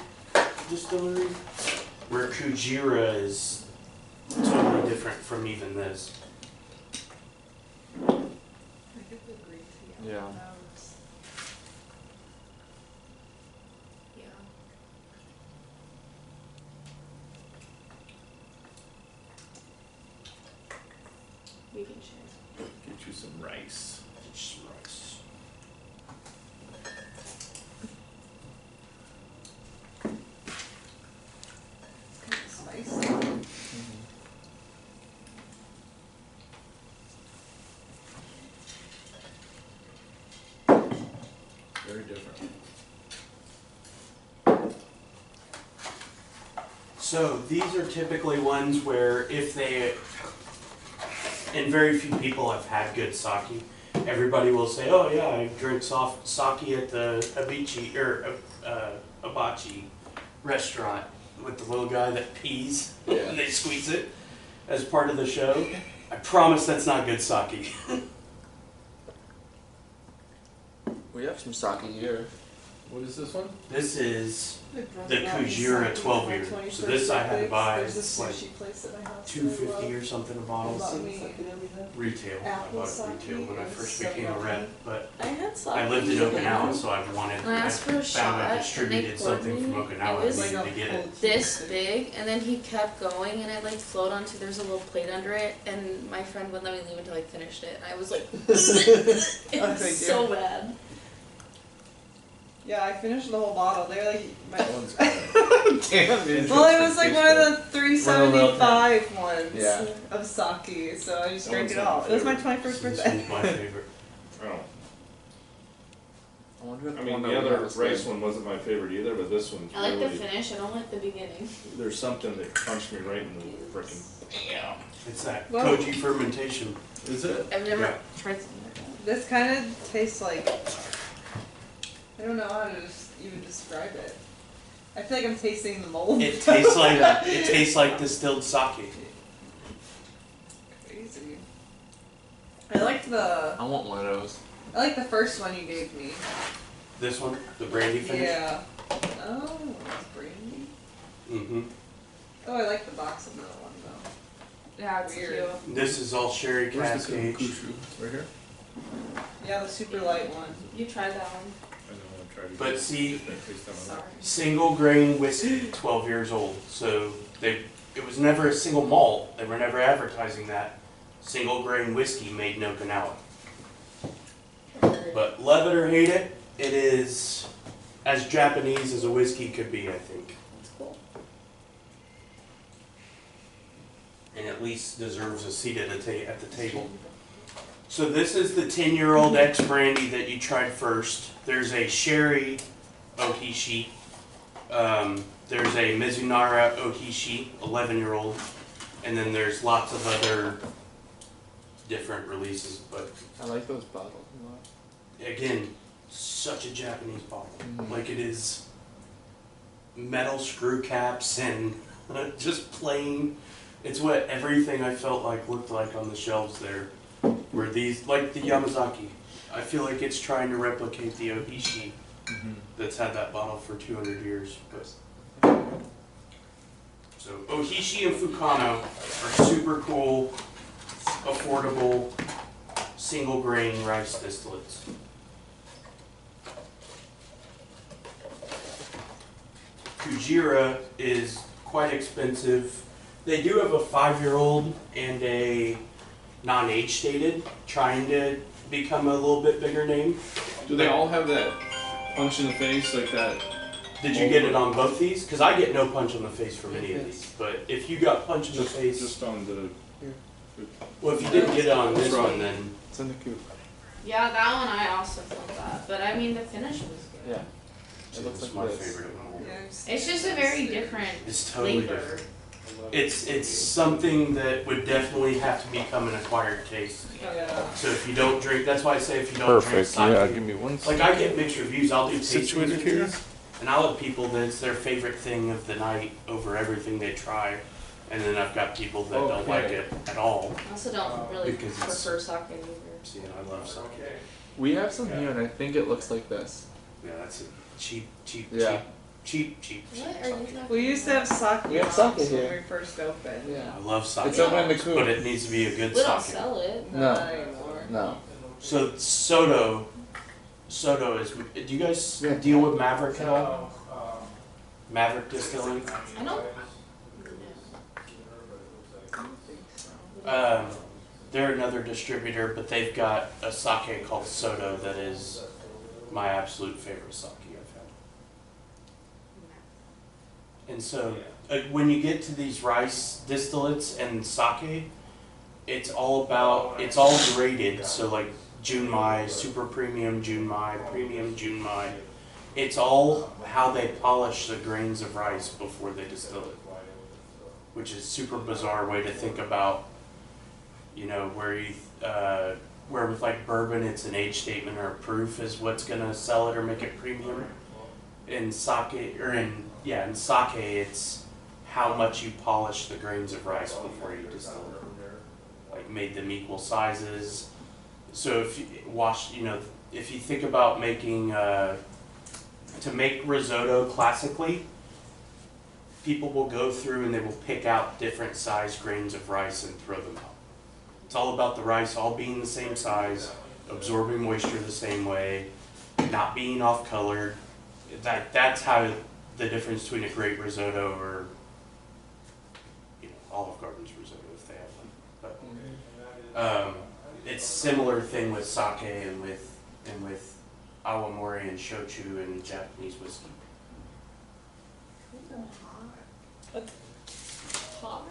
distillery, where Kujira is totally different from even this. I get the green tea. Yeah. Yeah. We can share. Get you some rice. Just rice. Kind of spicy. Very different. So these are typically ones where if they, and very few people have had good sake, everybody will say, oh yeah, I drink soft sake at the Abichi, or Abachi restaurant with the little guy that pees and they squeeze it as part of the show. I promise that's not good sake. We have some sake here. What is this one? This is They brought the it out in Kujira Saki 12 for my year. 21st So this I had to birthday. buy, There's it's a like sushi place at my house. $2.50 or something a bottle. Bought me Retail. I apple bought it sake retail when I and first so became a yummy. rep, but I had sake. I lived in Okinawa, so I wanted. And I asked for a shot, found I and they distributed poured something from me. Okinawa. It was I needed to get it. this big, and then he kept going, and it like flowed onto. There's a little plate under it, and my friend wouldn't let me leave until I finished it. And I was like, it Oh, was thank so you. bad. Yeah, I finished the whole bottle. They're like, That one's Damn. well, it was like one of the 375 ones Yeah. of sake, so I just That drank one's it my all. It was my favorite. 21st This birthday. one's my favorite. Oh, I wonder if I the mean, one the that we other have is rice good. one wasn't my favorite either, but this one's I like the really, finish. I don't like the beginning. there's something that punched me right in the frickin' It's that Whoa. koji fermentation. Is it? I've never Yeah. tried something like that. This kind of tastes like, I don't know how to even describe it. I feel like I'm tasting the mold. It tastes like it tastes like distilled sake. Crazy. I liked the one of those. the first one you gave me. This one, the brandy finish. Yeah. Oh, it's brandy. Mm-hmm. Oh, I like the box of that one though. Yeah, it's Weird. cute. This is all sherry Where's cask the aged. kushu? Right here? Yeah, the super light one. You tried that one. I know, I tried to But get see, that taste out of Sorry. single grain whiskey, 12 years old. So it was never a single malt. They were never advertising that. Single grain whiskey made in Okinawa. But love it or hate it, it is as Japanese as a whiskey could be, I think. It's cool. And at least deserves a seat at the table. So this is the 10-year-old X brandy that you tried first. There's a sherry ohishi. There's a Mizunara ohishi, 11-year-old. And then there's lots of other different releases. But I like those bottles a lot. again, such a Japanese bottle. Mhm. Like it is metal screw caps and just plain. It's what everything I felt like looked like on the shelves there. Were these, like the Yamazaki. I feel like it's trying to replicate the Ohishi that's had that bottle for 200 years. But so Ohishi and Fukano are super cool, affordable, single grain rice distillates. Kujira is quite expensive. They do have a 5-year-old and a non-age stated, trying to become a little bit bigger name. Do they all have that punch in the face like that? Did you get it on both these? Because I get no punch on the face from any of these. But if you got punch in the face, Just on the, well, if you didn't get it on this What's wrong? one, then It's in the coop. Yeah, that one I also felt that. But I mean, the finish was good. Yeah. it's It looks like my this. favorite of them all. Yeah, It's just a very different It's totally flavor. different. It's something that would definitely have to become an acquired taste. Oh, yeah. So if you don't drink, that's why I say if you don't drink sake, me one. like I get mixed reviews. I'll do tastings Situated with here? these, and I'll have people that it's their favorite thing of the night over everything they try, and then I've got people that don't like Okay. it at all. I also don't really Because it's- prefer sake either. See, and I love sake. We have some here, and I think it looks like this. Yeah, that's a cheap, Yeah. cheap. What are you talking We used to have sake We have bombs sake when here. we first opened. Yeah. I love sake, It's open in the coop. but it needs to be a good We don't sake. sell it. No. Not anymore. No. So Soto is. Do you guys Yeah. deal with Maverick at all? Maverick Distilling. I don't. They're another distributor, but they've got a sake called Soto that is my absolute favorite sake I've had. And so, when you get to these rice distillates and sake, it's all graded. So like Junmai, super premium Junmai, premium Junmai. It's all how they polish the grains of rice before they distill it, which is super bizarre way to think about. You know, where with like bourbon, it's an age statement or a proof is what's gonna sell it or make it premium. In sake, in sake, it's how much you polish the grains of rice before you distill it. Like made them equal sizes. So if you if you think about making, to make risotto classically, people will go through and they will pick out different size grains of rice and throw them out. It's all about the rice all being the same size, absorbing moisture the same way, not being off colored. That's how the difference between a great risotto or, you know, Olive Garden's risotto if they have one. But it's similar thing with sake and with awamori and shochu and Japanese whiskey. Hot?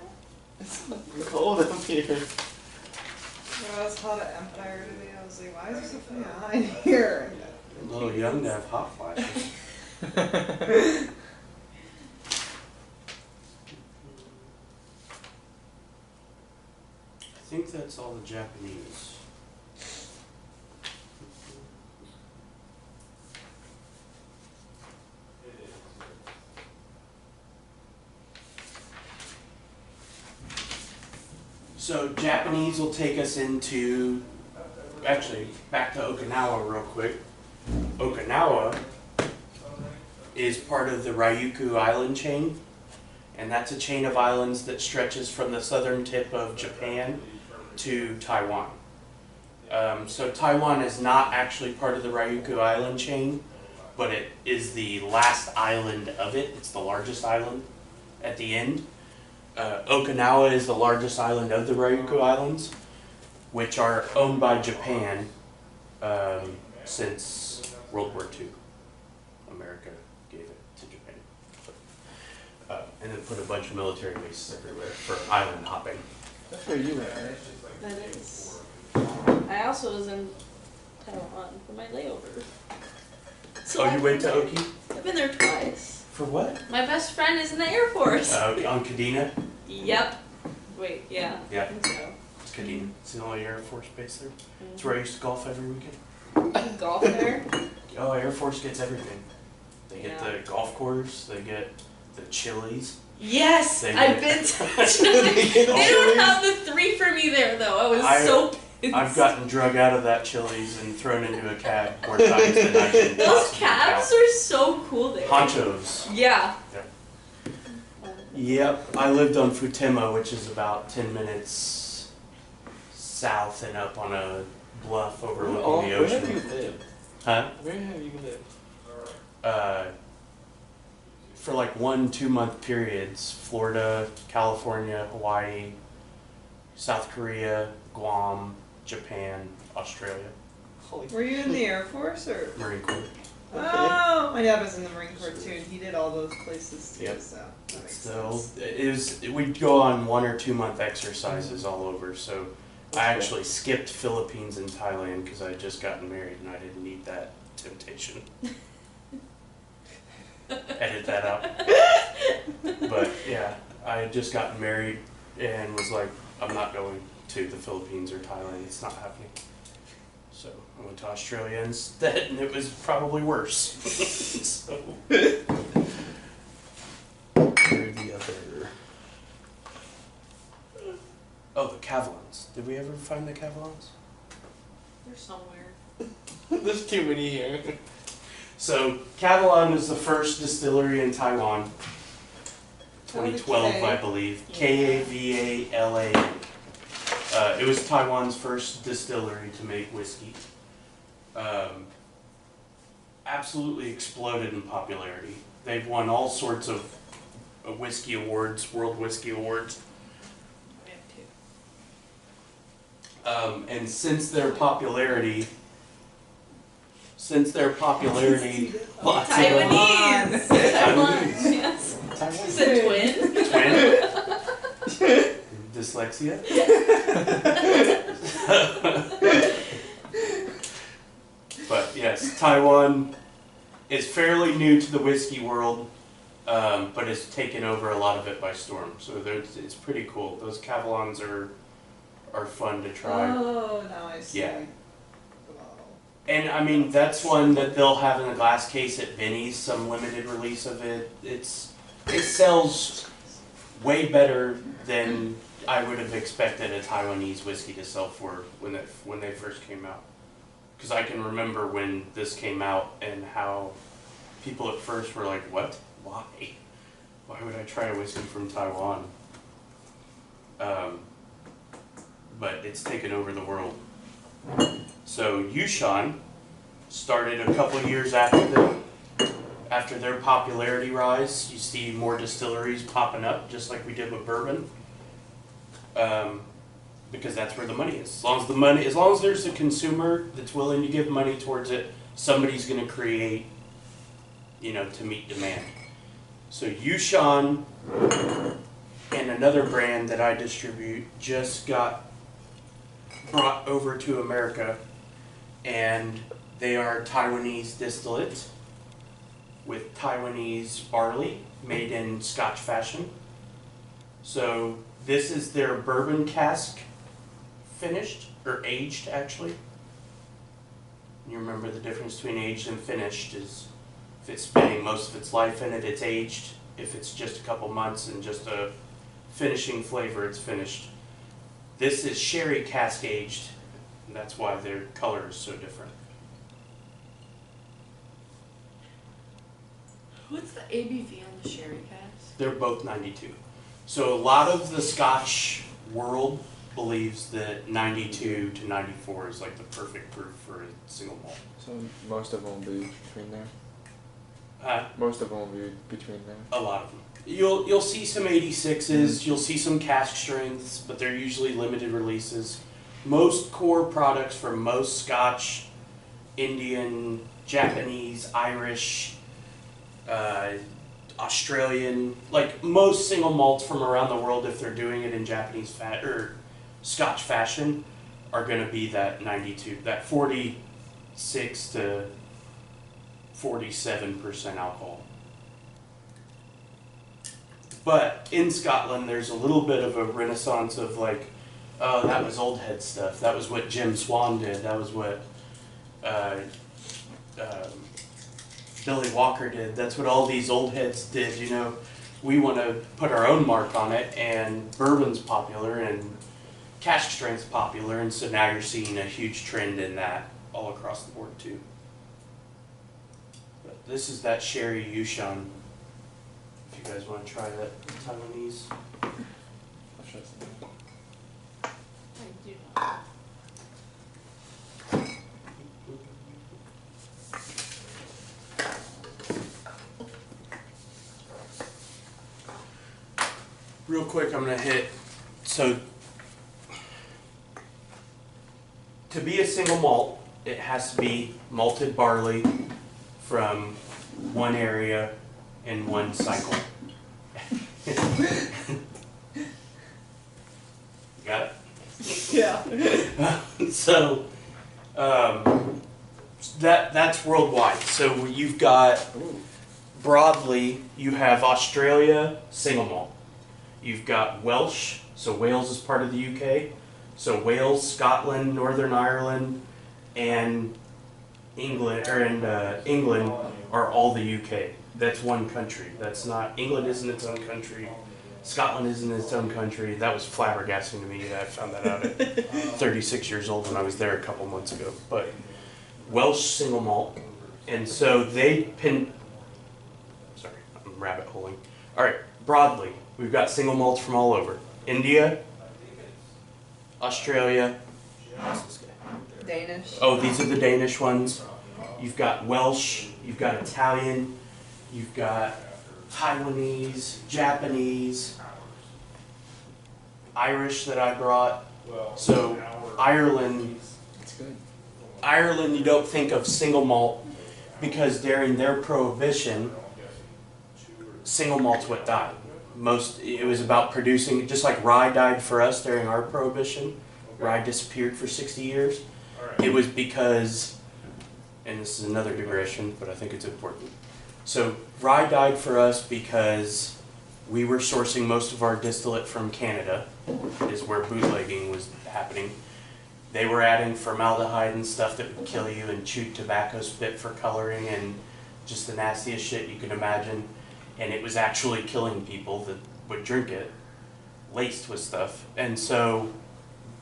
It's cold up here. When I was hot at Empire today, I was like, why is there so fucking hot in here? A little young to have hot flashes. I think that's all the Japanese. So Japanese will take us into, actually, back to Okinawa real quick. Okinawa is part of the Ryukyu Island chain, and that's a chain of islands that stretches from the southern tip of Japan to Taiwan. So Taiwan is not actually part of the Ryukyu Island chain, but it is the last island of it. It's the largest island at the end. Okinawa is the largest island of the Ryukyu Islands, which are owned by Japan since World War II. America gave it to Japan. And then put a bunch of military bases everywhere for island hopping. That's where you went, right? That is. I also was in Taiwan for my layover. Oh, you went to Oki? I've been there twice. For what? My best friend is in the Air Force. On Kadena? Yep. Wait, yeah. Yeah. I think so. It's Kadena. It's the only Air Force base there. It's where I used to golf every weekend. Golf there? Oh, Air Force gets everything. They get Yeah. the golf course, they get the Chili's. Yes! They I've get- been to Chili's. They don't have the 3 for me there though. I was so pissed. I've gotten drug out of that Chili's and thrown into a cab more times than I can Those possibly cabs count. are so cool there. Ponchos. Yeah. Yep, I lived on Futema, which is about 10 minutes south and up on a bluff overlooking the Where have ocean. you lived? Huh? Where have you lived? For like 1-2 month periods, Florida, California, Hawaii, South Korea, Guam, Japan, Australia, Holy Were you in the Air Force or? Marine Corps. Oh, my dad was in the Marine Corps too, and he did all those places too, Yep. so that makes So sense. we'd go on 1 or 2 month exercises all over. So I actually skipped Philippines and Thailand because I had just gotten married and I didn't need that temptation. Edit that out. But yeah, I had just gotten married and was like, I'm not going to the Philippines or Thailand. It's not happening. So I went to Australia instead, and it was probably worse. So where the other? Oh, the Cavallons. Did we ever find the Cavallons? They're somewhere. There's too many here. So Cavallon is the first distillery in Taiwan. Oh, the 2012, K. I believe. Kavala. It was Taiwan's first distillery to make whiskey. Absolutely exploded in popularity. They've won all sorts of whiskey awards, world whiskey awards. We have 2. And since their popularity, lots of Taiwanese! Taiwan, yes. Taiwan. Is it twin? Twin? Dyslexia? But yes, Taiwan is fairly new to the whiskey world, but has taken over a lot of it by storm. So it's pretty cool. Those Cavallons are fun to try. Oh, now I see. Yeah. The model. And I mean, that's one that they'll have in a glass case at Benny's, some limited release of it. It sells way better than I would have expected a Taiwanese whiskey to sell for when they first came out. because I can remember when this came out and how people at first were like, what? Why? Why would I try a whiskey from Taiwan? But it's taken over the world. So Yushan started a couple years after their popularity rise. You see more distilleries popping up, just like we did with bourbon, because that's where the money is. As long as there's a consumer that's willing to give money towards it, somebody's going to create, to meet demand. So Yushan and another brand that I distribute just got brought over to America, and they are Taiwanese distillate with Taiwanese barley made in Scotch fashion. So this is their bourbon cask finished, or aged actually. You remember the difference between aged and finished is if it's spending most of its life in it, it's aged. If it's just a couple months and just a finishing flavor, it's finished. This is sherry cask aged, and that's why their color is so different. What's the ABV on the sherry cask? They're both 92. So a lot of the Scotch world believes that 92 to 94 is like the perfect proof for a single malt. So most of them will be between there. Uh, Most of them will be between there. a lot of them. You'll see some 86s, you'll see some cask strengths, but they're usually limited releases. Most core products for most Scotch, Indian, Japanese, Irish, Australian, like most single malts from around the world, if they're doing it in Japanese or Scotch fashion, are going to be that 92, that 46 to 47% alcohol. But in Scotland, there's a little bit of a renaissance of like, oh, that was old head stuff. That was what Jim Swan did. That was what Billy Walker did. That's what all these old heads did. We want to put our own mark on it, and bourbon's popular and cask strength's popular, and so now you're seeing a huge trend in that all across the board too. But this is that sherry Yushan. If you guys want to try that Taiwanese. I'll show some. I do not. Real quick, I'm going to hit, so to be a single malt, it has to be malted barley from one area in one cycle. Got it? Yeah. So that's worldwide. So you've got, broadly, you have Australia single malt. You've got Welsh, so Wales is part of the UK. So Wales, Scotland, Northern Ireland, and England are all the UK. That's one country. That's not, England isn't its own country. Scotland isn't its own country. That was flabbergasting to me. I found that out at 36 years old when I was there a couple months ago. But Welsh single malt, and so sorry, I'm rabbit holing. All right, broadly, we've got single malts from all over. India, Australia, what's this guy? Danish. Oh, these are the Danish ones. You've got Welsh, you've got Italian, you've got Taiwanese, Japanese, Irish that I brought. So Ireland, It's good. Ireland, you don't think of single malt because during their prohibition, single malt's what died. It was about producing, just like rye died for us during our prohibition. Rye disappeared for 60 years. It was because, and this is another digression, but I think it's important. So rye died for us because we were sourcing most of our distillate from Canada, is where bootlegging was happening. They were adding formaldehyde and stuff that would kill you, and chewed tobacco spit for coloring, and just the nastiest shit you could imagine. And it was actually killing people that would drink it, laced with stuff. And so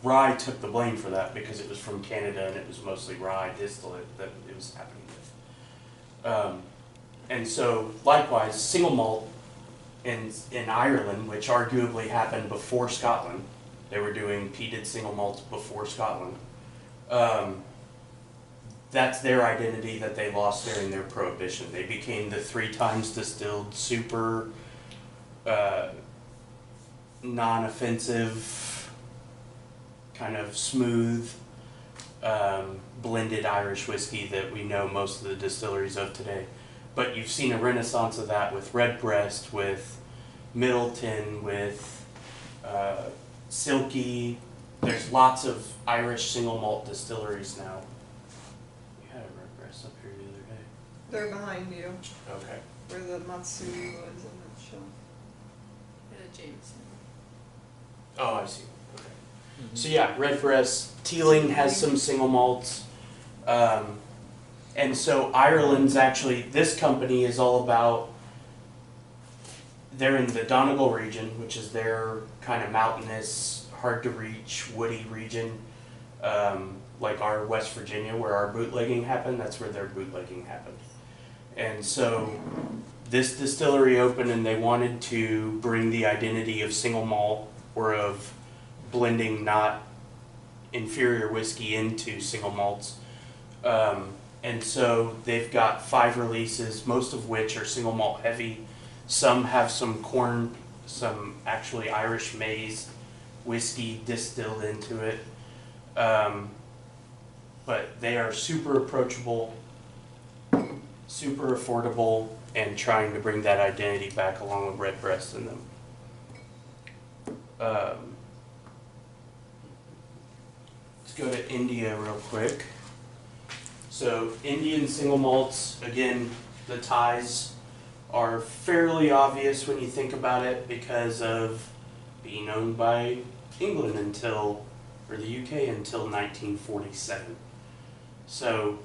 rye took the blame for that because it was from Canada and it was mostly rye distillate that it was happening with. And so likewise, single malt in Ireland, which arguably happened before Scotland, they were doing peated single malts before Scotland. That's their identity that they lost during their prohibition. They became the 3 times distilled, super non-offensive, kind of smooth, blended Irish whiskey that we know most of the distilleries of today. But you've seen a renaissance of that with Redbreast, with Middleton, with Silky. There's lots of Irish single malt distilleries now. We had a Redbreast up here the other day. They're behind you, Okay. where the Matsui was in that show. Jameson. Oh, I see. Okay. So yeah, Redbreast. Teeling has some single malts. And so Ireland's actually, this company is all about, they're in the Donegal region, which is their kind of mountainous, hard to reach, woody region. Like our West Virginia, where our bootlegging happened, that's where their bootlegging happened. And so this distillery opened and they wanted to bring the identity of single malt or of blending not inferior whiskey into single malts. And so they've got 5 releases, most of which are single malt heavy. Some have some corn, some actually Irish maize whiskey distilled into it. But they are super approachable, super affordable, and trying to bring that identity back along with Redbreast in them. Let's go to India real quick. So Indian single malts, again, the ties are fairly obvious when you think about it because of being owned by England until, or the UK until 1947. So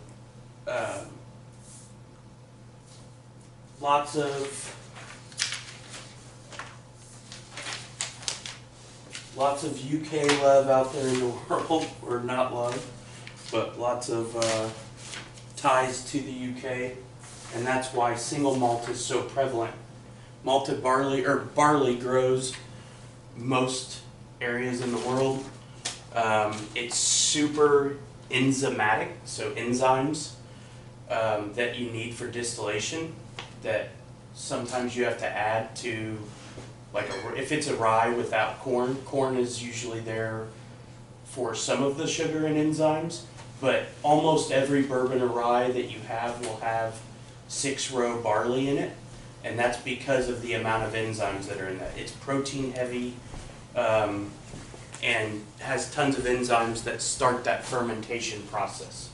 lots of UK love out there in the world, or not love, but lots of ties to the UK, and that's why single malt is so prevalent. Malted barley, or barley, grows most areas in the world. It's super enzymatic, so enzymes that you need for distillation that sometimes you have to add to, like if it's a rye without corn, corn is usually there for some of the sugar and enzymes, but almost every bourbon or rye that you have will have 6-row barley in it, and that's because of the amount of enzymes that are in that. It's protein heavy and has tons of enzymes that start that fermentation process,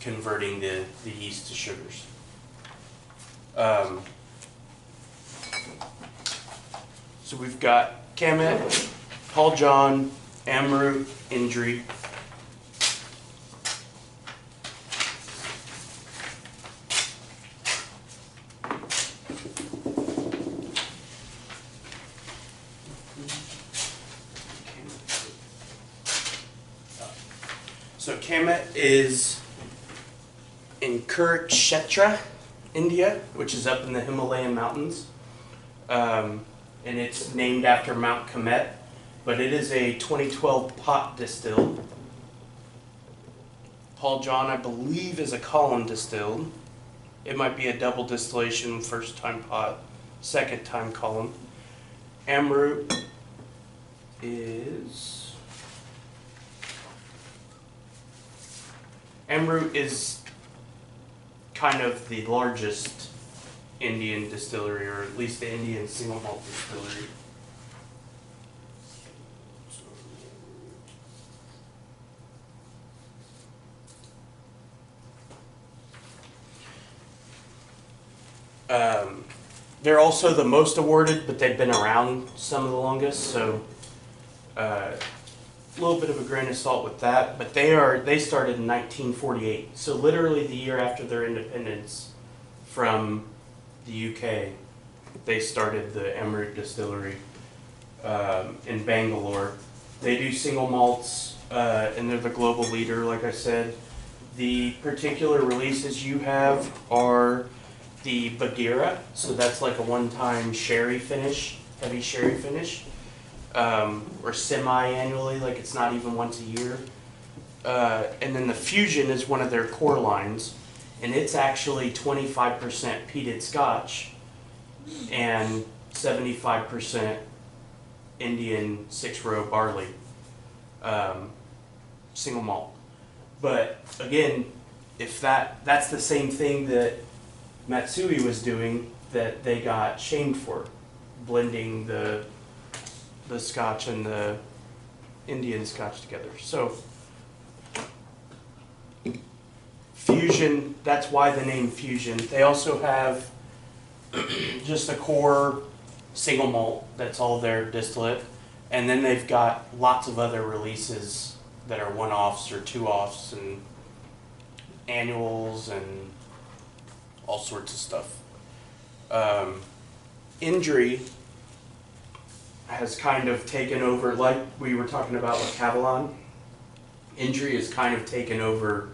converting the yeast to sugars. So we've got Kamet, Paul John, Amrut, Indri. So Kamet is in Kurukshetra, India, which is up in the Himalayan mountains. And it's named after Mount Kamet, but it is a 2012 pot distilled. Paul John, I believe, is a column distilled. It might be a double distillation, first time pot, second time column. Amrut is kind of the largest Indian distillery, or at least the Indian single malt distillery. They're also the most awarded, but they've been around some of the longest, so a little bit of a grain of salt with that. But they started in 1948, so literally the year after their independence from the UK, they started the Amrut distillery in Bangalore, They do single malts, and they're the global leader, like I said. The particular releases you have are the Bagheera, so that's like a one-time sherry finish, heavy sherry finish, or semi-annually, like it's not even once a year. And then the Fusion is one of their core lines, and it's actually 25% peated Scotch and 75% Indian 6-row barley, single malt. But again, if that's the same thing that Matsui was doing that they got shamed for, blending the Scotch and the Indian Scotch together. So Fusion, that's why the name Fusion. They also have just a core single malt, that's all their distillate. And then they've got lots of other releases that are one-offs or two-offs and annuals and all sorts of stuff. Indri has kind of taken over, like we were talking about with Cavalon. Indri has kind of taken over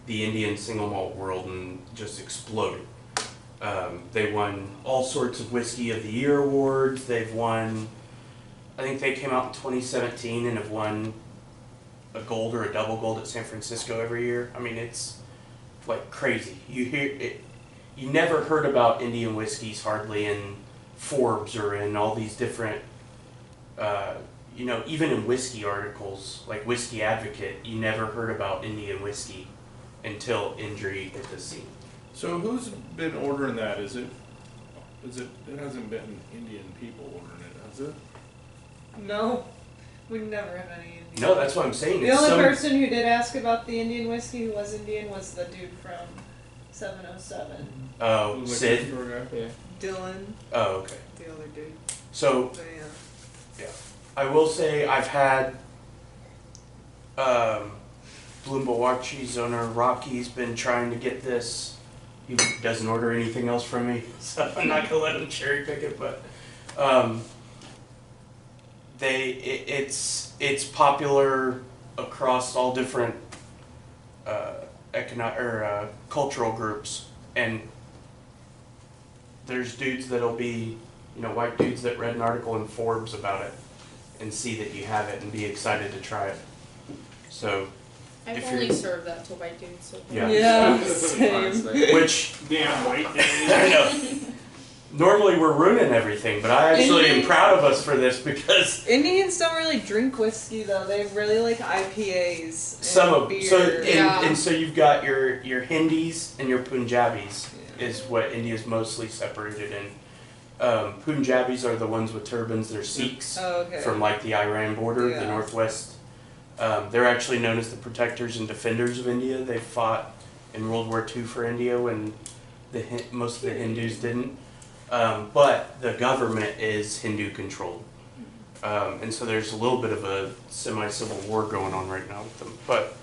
the Indian single malt world and just exploded. They won all sorts of Whiskey of the Year awards. They've won, I think they came out in 2017 and have won a gold or a double gold at San Francisco every year. I mean, it's like crazy. You hear it, you never heard about Indian whiskeys hardly in Forbes or in all these different, you know, even in whiskey articles, like Whiskey Advocate, you never heard about Indian whiskey until Indri hit the scene. So who's been ordering that? Is it, it hasn't been Indian people ordering it, has it? No, we never have any Indian. No, that's what I'm saying. The It's only some- person who did ask about the Indian whiskey who was Indian was the dude from 707. Oh, Who's like Sid? the store guy? Yeah. Dylan, Oh, okay. the other dude. So But yeah. I will say I've had Bloombawachi's owner Rocky's been trying to get this. He doesn't order anything else from me, so I'm not gonna let him cherry pick it. But it's popular across all different cultural groups, and there's dudes that'll be, you know, white dudes that read an article in Forbes about it and see that you have it and be excited to try it. So, I've If only you're- served that to white dudes so far. Yeah. Yeah, same. Honestly. which Damn white I know. Normally we're ruining everything, but I actually am proud of us for this because Indians don't really drink whiskey though. They really like IPAs. And some of beer. so and, Yeah. and so you've got your Hindis and your Punjabis Yeah. is what India's mostly separated in. Punjabis are the ones with turbans. They're Sikhs Oh, okay. from like the Iran border, the Yeah. northwest. They're actually known as the protectors and defenders of India. They fought in World War II for India when most of the Hindus didn't. But the government is Hindu controlled. And so there's a little bit of a semi-civil war going on right now with them. But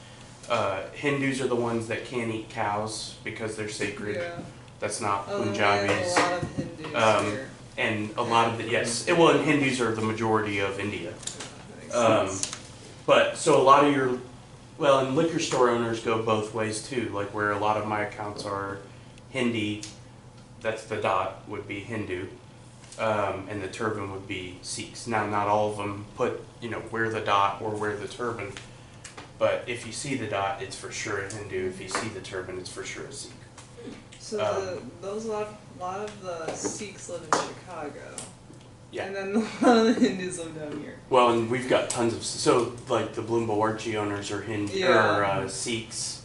Hindus are the ones that can't eat cows because they're sacred. Yeah. That's not Oh, then we have Punjabis. a lot of Hindus here. And a lot of the, yes, well, and Hindus are the majority of India. That makes Um, sense. But, so a lot of your, well, and liquor store owners go both ways too, like where a lot of my accounts are Hindi, that's the dot, would be Hindu, and the turban would be Sikhs. Now, not all of them put, you know, wear the dot or wear the turban, but if you see the dot, it's for sure a Hindu. If you see the turban, it's for sure a Sikh. So a lot of the Sikhs live in Chicago. Yeah. And then a lot of the Hindus live down here. Well, and we've got tons of, so like the Bloombawarchi owners are Yeah. Sikhs,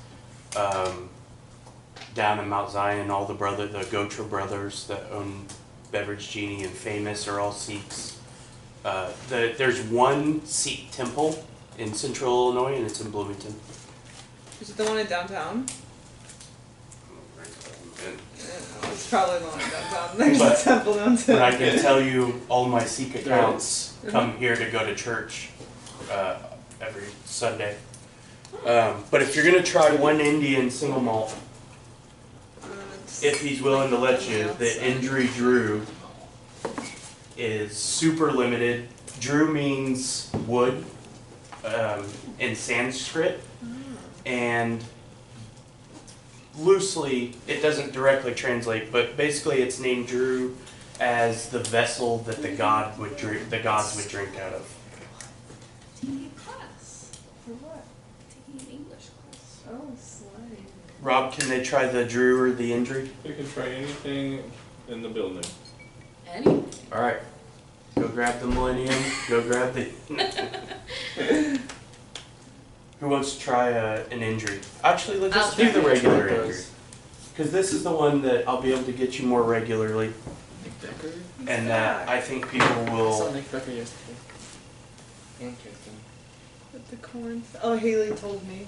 down in Mount Zion, all the Gotra brothers that own Beverage Genie and Famous are all Sikhs. There's one Sikh temple in central Illinois, and it's in Bloomington. Is it the one in downtown? And- Yeah, it's probably the one in downtown. There's But- a temple downtown. But I can tell you, all my Sikh accounts come here to go to church every Sunday. But if you're gonna try one Indian single malt, if he's willing to let you, the Indri Drew is super limited. Drew means wood, in Sanskrit, and loosely, it doesn't directly translate, but basically it's named Drew as the vessel that the gods would drink out of. Taking a class. For what? Taking an English class. Oh, slime. Rob, can they try the Drew or the injury? You can try anything in the building. Anything. All right, go grab the Millennium. Go grab the. Who wants to try an injury? Actually, let's just I'll do the try. regular injury, because this is the one that I'll be able to get you more regularly, Nick Decker? and that I think people I saw will. Nick Decker yesterday. And Kirsten. With the corn. Oh, Haley told me.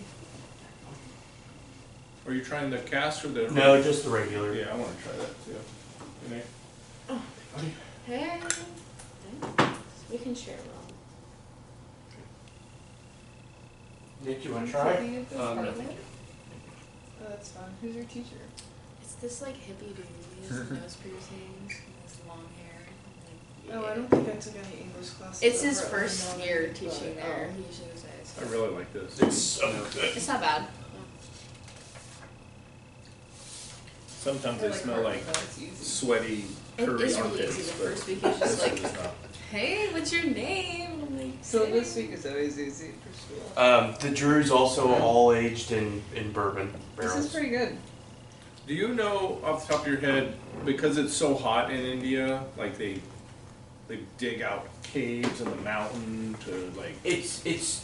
Are you trying the cast or the? No, just the regular. Yeah, I want to try that too. Can I- Hey. Thanks. We can share, Rob. Nick, you want to So try? do you have this No, part? thank you. Oh, that's fun. Who's your teacher? It's this like hippie dude. He has nose piercings and has long hair. Like, Oh, I yeah. don't think I took any English classes. It's his over first Illinois, year but, teaching there. oh. He usually says. I really like this. It's so good. It's not bad. Sometimes I they smell carpet, like though, it's easy. sweety, It curry is really armpits. easy the but first week. He's this just one like, is not. hey, what's your name? I'm like, So "Hey." this week is always easy for school. The Drew's also all aged in bourbon This is barrels. pretty good. Do you know off the top of your head, because it's so hot in India, like they dig out caves in the mountain to like. It's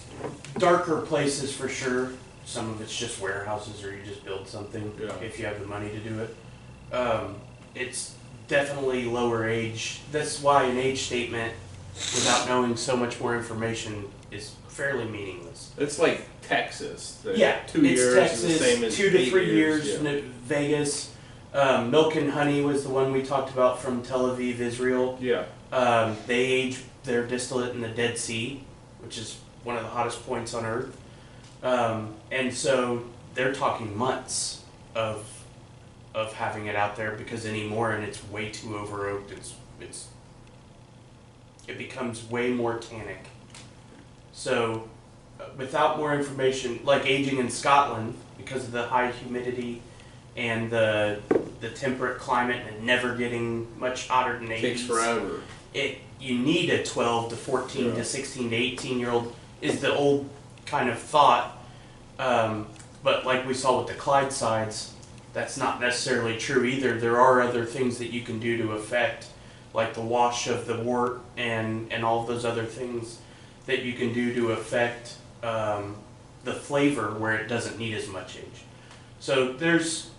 darker places for sure. Some of it's just warehouses, or you just build something Yeah. if you have the money to do it. It's definitely lower age. That's why an age statement, without knowing so much more information, is fairly meaningless. It's like Texas. The Yeah, 2 it's years Texas, is the same as 2 to 8 3 years. Yeah. Vegas, Milk and Honey was the one we talked about from Tel Aviv, Israel. Yeah. They age their distillate in the Dead Sea, which is one of the hottest points on Earth. And so they're talking months of having it out there, because anymore, and it's way too over oaked. It becomes way more tannic. So without more information, like aging in Scotland, because of the high humidity and the temperate climate and never getting much hotter than 80s. Takes forever. You need a 12 to 14 Yeah. to 16 to 18-year-old is the old kind of thought. But like we saw with the Clydesides, that's not necessarily true either. There are other things that you can do to affect, like the wash of the wort and all of those other things that you can do to affect the flavor where it doesn't need as much age. So there's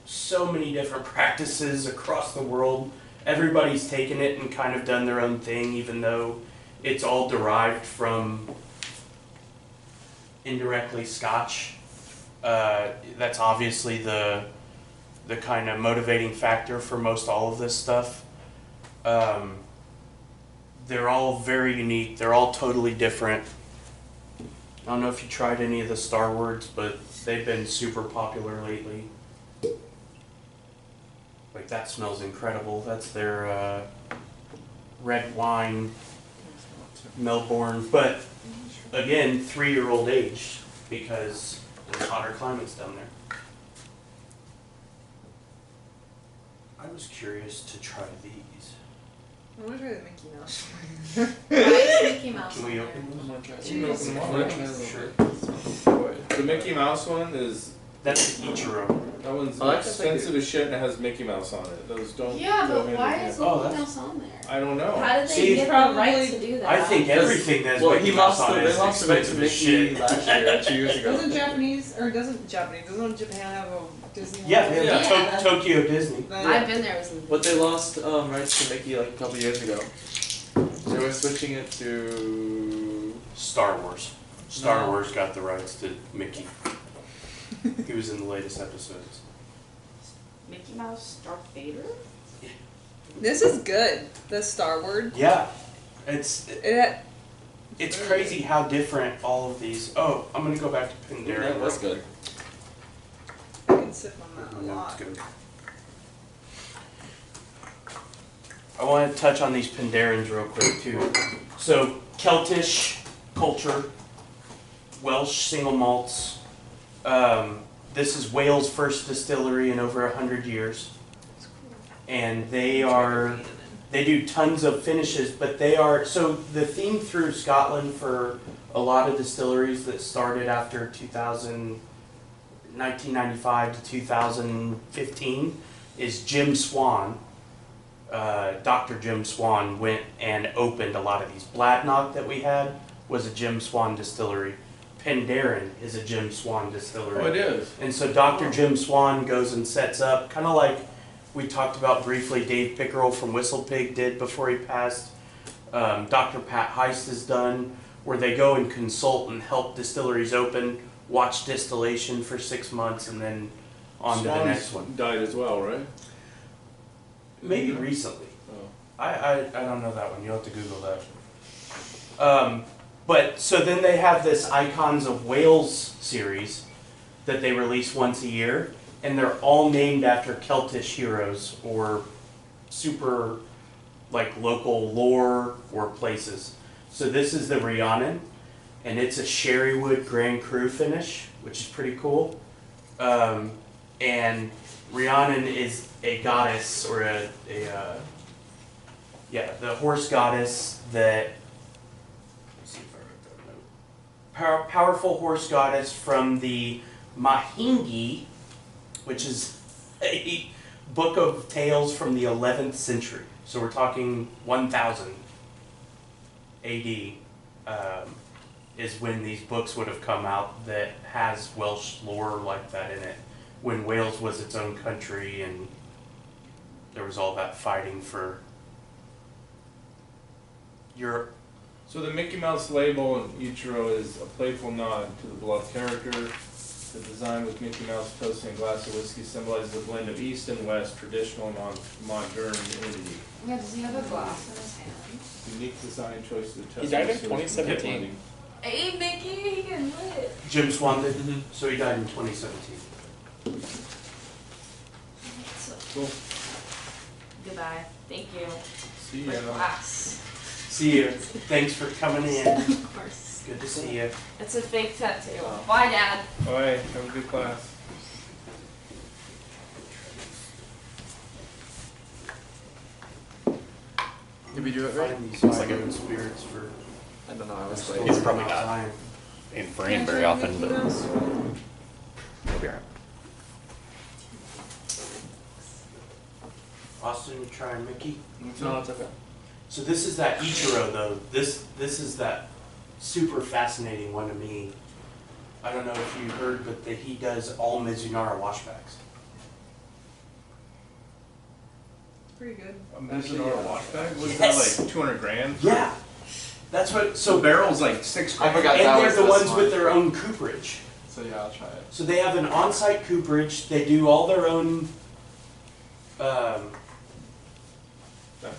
so many different practices across the world. Everybody's taken it and kind of done their own thing, even though it's all derived from indirectly Scotch. That's obviously the kind of motivating factor for most all of this stuff. They're all very unique. They're all totally different. I don't know if you tried any of the Star Wars, but they've been super popular lately. Like, that smells incredible. That's their red wine, Melbourne. But again, 3-year-old aged, because there's hotter climates down there. I was curious to try these. I want to try the Mickey Mouse. Why is Mickey Mouse Can on we there? open I'm those? gonna try it. Cheers. I'm gonna try it. Sure. The Mickey Mouse one is That's the Ichiro. that one's I like that they expensive as shit and it has Mickey Mouse on it. Those don't. Yeah, go but hand why in is hand. Oh, Mickey that's- Mouse on there? I don't know. How did they See, get the probably- right to do that? I think everything that's Well, Mickey he Mouse lost on the, it they is lost the right to expensive as Mickey shit. last year, 2 years ago. Doesn't Japan have a Disney? Yeah, they have Yeah. the Tokyo Disney. I've been there. It was But they lost rights to Mickey like a couple years ago. So we're switching it to. Star Wars. Star No. Wars got the rights to Mickey. He was in the latest episodes. Mickey Mouse Darth Vader. This is good. The Star Wars. Yeah, it's It crazy how different all of these. Oh, I'm gonna go back to Pandera. Yeah, that's good. I can sip on that a Yeah, lot. it's good. I want to touch on these Pandarans real quick too. So Celtish, culture, Welsh single malts. This is Wales' first distillery in over 100 years. And they do tons of finishes, but so the theme through Scotland for a lot of distilleries that started after 1995 to 2015 is Jim Swan. Dr. Jim Swan went and opened a lot of these. Bladnoch that we had was a Jim Swan distillery. Penderyn is a Jim Swan distillery. Oh, it is. And so Dr. Jim Swan goes and sets up, kind of like we talked about briefly, Dave Pickerel from Whistle Pig did before he passed. Dr. Pat Heist has done, where they go and consult and help distilleries open, watch distillation for 6 months, and then on to the next one. Died as well, right? Maybe recently. Oh. I don't know that one. You'll have to Google that. But so then they have this Icons of Wales series that they release once a year, and they're all named after Celtish heroes or super like local lore or places. So this is the Rhiannon, and it's a Sherrywood Grand Cru finish, which is pretty cool. And Rhiannon is a goddess or the horse goddess that, let's see if I wrote that note. Powerful horse goddess from the Mahingi, which is a book of tales from the 11th century. So we're talking 1000 AD is when these books would have come out that has Welsh lore like that in it. When Wales was its own country and there was all that fighting for Europe. So the Mickey Mouse label in Ichiro is a playful nod to the beloved character. The design with Mickey Mouse toasting a glass of whiskey symbolizes a blend of East and West, traditional and modernity. Yeah, does he have a glass in his hand? Unique design choice of the He died in 2017. Hey, Mickey, he can lit. Jim Swan did, so he died in 2017. Cool. Goodbye. Thank you. See For ya. class. See you. Thanks for coming in. Of course. Good to see you. It's a fake tattoo. Bye, Dad. Bye. Have a good class. Did we do it right? Find these Looks like high it. road spirits for. I don't know. I was Still like, He's probably about not. time. In frame very often, but he'll be alright. Austin, you trying Mickey? no, it's okay. So this is that Ichiro though. This is that super fascinating one to me. I don't know if you heard, but that he does all Mizunara washbacks. Pretty good. A Mizunara washback? Was Yes. that like 200 grand? Yeah, that's what. So So barrel's like 6 I grand. forgot and that they're was the this ones one. with their own cooperage. So yeah, I'll try it. So they have an on-site cooperage. They do all their own That's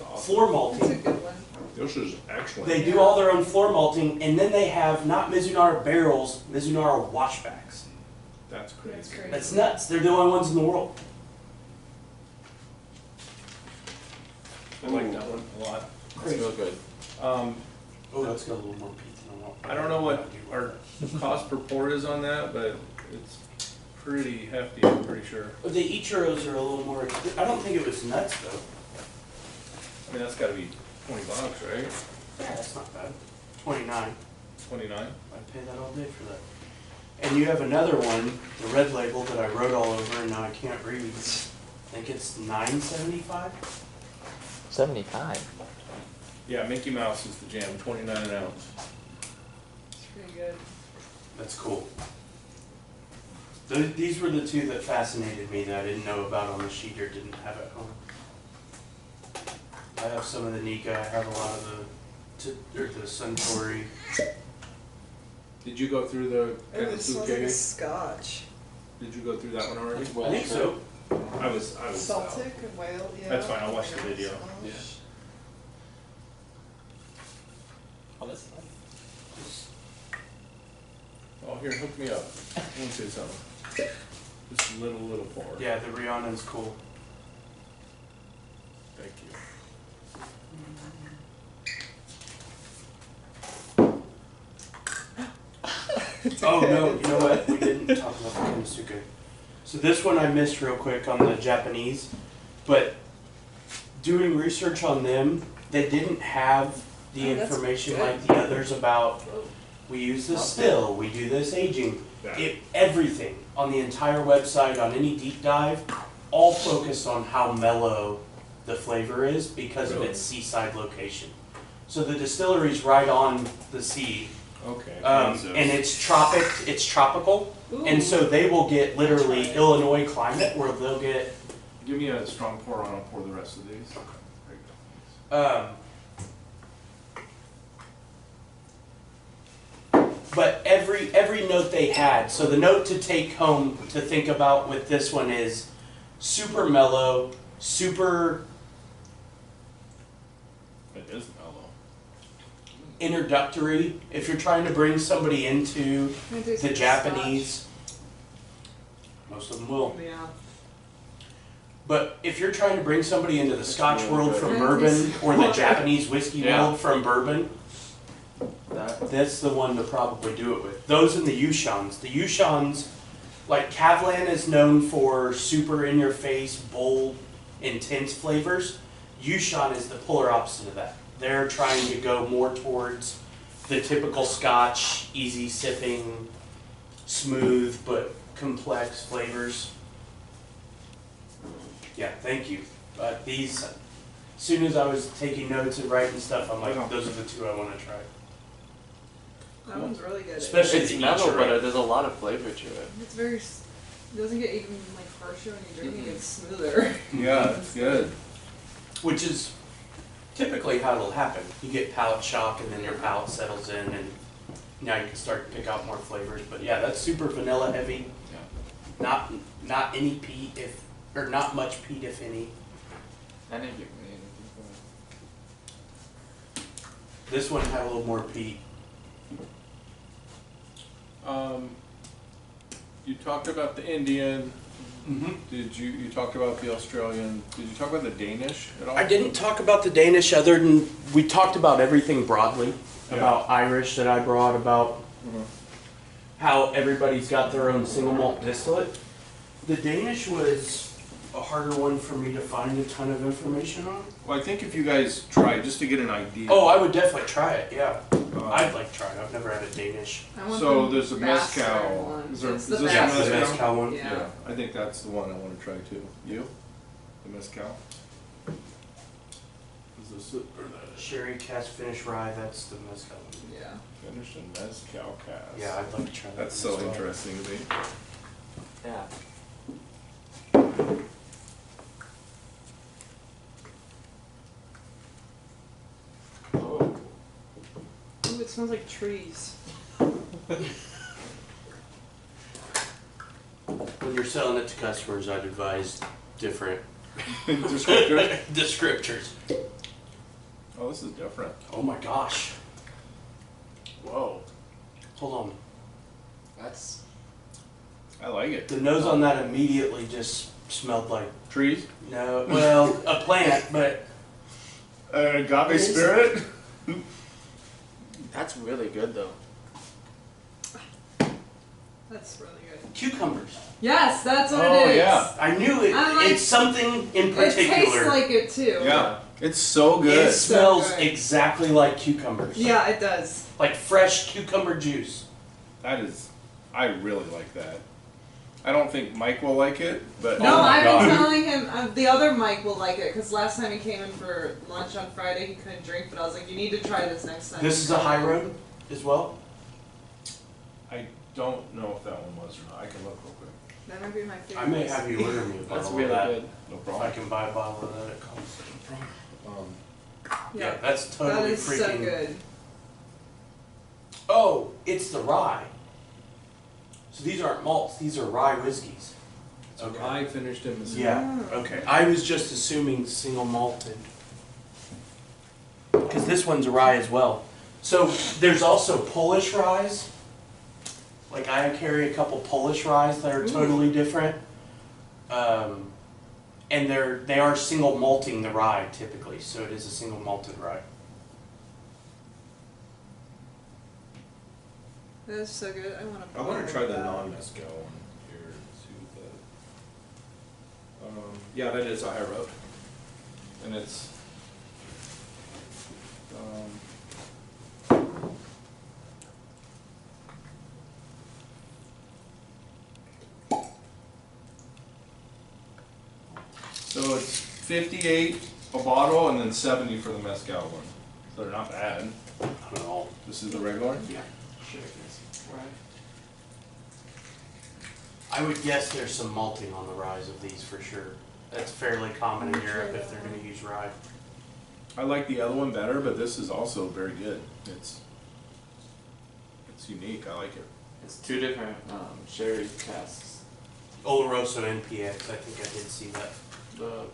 awesome. floor It's a malting. good one. This is excellent. They do all their own floor malting, and then they have not Mizunara barrels, Mizunara washbacks. That's crazy. That's crazy. That's nuts. They're the only ones in the world. I like that one a lot. It's real good. Um, Oh, that's got a little more pizza than what. I don't know what our cost per port is on that, but it's pretty hefty, I'm pretty sure. But the Ichiros are a little more. I don't think it was nuts though. I mean, that's gotta be $20, right? Yeah, that's not bad. 29. 29? I'd pay that all day for that. And you have another one, the red label that I wrote all over, and now I can't read. I think it's $9.75. 75. Yeah, Mickey Mouse is the jam, 29 an ounce. It's pretty good. That's cool. These were the two that fascinated me that I didn't know about on the sheet or didn't have at home. I have some of the Nika. I have a lot of the Suntory. Did you go through the Oh, this smells like a Kensuke? scotch. Did you go through that one already? It's I think so. I was Celtic and whale, yeah. That's fine, I'll watch the Whale video. smash. Yeah. Oh, that's fine. Oh, here, hook me up. I want to say something. Just a little pour. Yeah, the Rhiannon's cool. Thank you. Oh no, you know what? We didn't talk about the Konosuke. So this one I missed real quick on the Japanese, but doing research on them, they didn't have the Oh, that's information good. like the others about we use this still, we do this aging. Everything on the entire website, on any deep dive, all focused on how mellow the flavor is because of its seaside location. So the distillery's right on the sea, Okay. and it's tropical, Ooh. and so they will get literally Illinois climate where they'll get Give me a strong pour and I'll pour the rest of these. Um, but every note they had, so the note to take home to think about with this one is super mellow, super It is mellow. introductory. If you're trying to bring somebody into Can I taste the the Japanese, most of them will. Scotch? Yeah. But if you're trying to bring somebody into the Scotch really world good. from Can I bourbon taste or the water? Japanese whiskey Yeah. world from bourbon, that's the one to probably do it with. Those and the Yushans. The Yushans, like Kavlan is known for super in your face, bold, intense flavors. Yushan is the polar opposite of that. They're trying to go more towards the typical Scotch, easy sipping, smooth but complex flavors. Yeah, thank you. These, as soon as I was taking notes and writing stuff, I'm like, those are the two I want to try. That one's really good. Especially It's the mellow, Ichiro. but there's a lot of flavor to it. It's very. It doesn't get even like harsher when you drink it. It gets smoother. Yeah, it's good. Which is typically how it'll happen. You get palate shock and then your palate settles in and now you can start to pick out more flavors. But yeah, that's super vanilla heavy. Not any peat or not much peat if any. And if you, This one had a little more peat. You talked about the Indian. Mm-hmm. Did you talked about the Australian? Did you talk about the Danish at all? I didn't talk about the Danish other than we talked about everything broadly. Yeah. About Irish that I brought, about Mhm. how everybody's got their own single malt distillate. The Danish was a harder one for me to find a ton of information on. Well, I think if you guys try just to get an idea. Oh, I would definitely try it, yeah. uh, I'd like to try it. I've never had a Danish. I want So the there's a bastard mezcal. one. Is there- It's is the this a Yeah, bastard. the mezcal? mezcal one. Yeah. I think that's the one I want to try too. You? The mezcal? Is this it or that? Sherry cask finish rye, that's the mezcal one. Yeah. Finished in mezcal cast. Yeah, I'd like to try that. That's one so as well. interesting to me. yeah. Oh. Ooh, it smells like trees. When you're selling it to customers, I'd advise different Descriptor? descriptors. Oh, this is different. Oh my gosh. Whoa. Hold on. That's I like it. The nose on that immediately just smelled like, Trees? no, well, a plant, but Agave It's- spirit? that's really good though. That's really good. cucumbers. Yes, that's what Oh, it is. yeah. I knew it. I'm like- It's something in It particular. tastes like it too. Yeah. It's so It good. smells So good. exactly like cucumbers. Yeah, it does. Like fresh cucumber juice. That is, I really like that. I don't think Mike will like it, but No, Oh my I've God. been telling him, the other Mike will like it, because last time he came in for lunch on Friday, he couldn't drink, but I was like, you need to try this next time. This is a high road as well. I don't know if that one was or not. I can look real quick. That might be my favorite. I may have you order me a bottle That's of really that. good. No If I problem. can buy a bottle of that at Coles. Yeah, Yeah, that's that totally is freaking. so good. Oh, it's the rye. So these aren't malts; these are rye whiskeys. So I finished in the Yeah. Okay. I was just assuming single malted. Because this one's a rye as well. So there's also Polish ryes. Like I carry a couple Polish ryes that are totally different. And they are single malting the rye typically, so it is a single malted rye. That's so good. I want to. I want to try the non-mezcal one here and see what that. Yeah, that is a high road, and it's. So it's 58 a bottle and then 70 for the mezcal one. So they're not bad. Not at all. This is the regular? Yeah. Sure, yes. Right. I would guess there's some malting on the rise of these for sure. That's fairly common in Europe if they're gonna use rye. I like the other one better, but this is also very good. It's unique. I like it. It's two different sherry casks. Oloroso NPX, I think I did see that.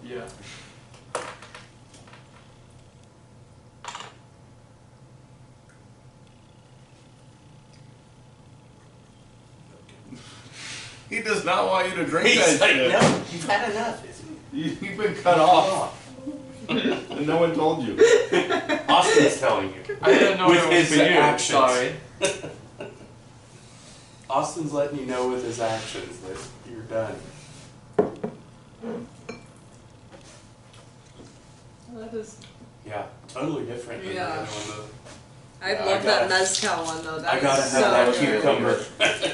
Yeah. He does not want you to drink He's that like, shit. no, you've had enough. You've been cut off, and no one told you. Austin's telling you. I didn't know With it was his for you. actions. Sorry. Austin's letting you know with his actions that you're done. That is. Yeah, totally different than the Yeah. other one though. I Yeah, I love gotta- that mezcal one though. That I gotta is have so that good. cucumber.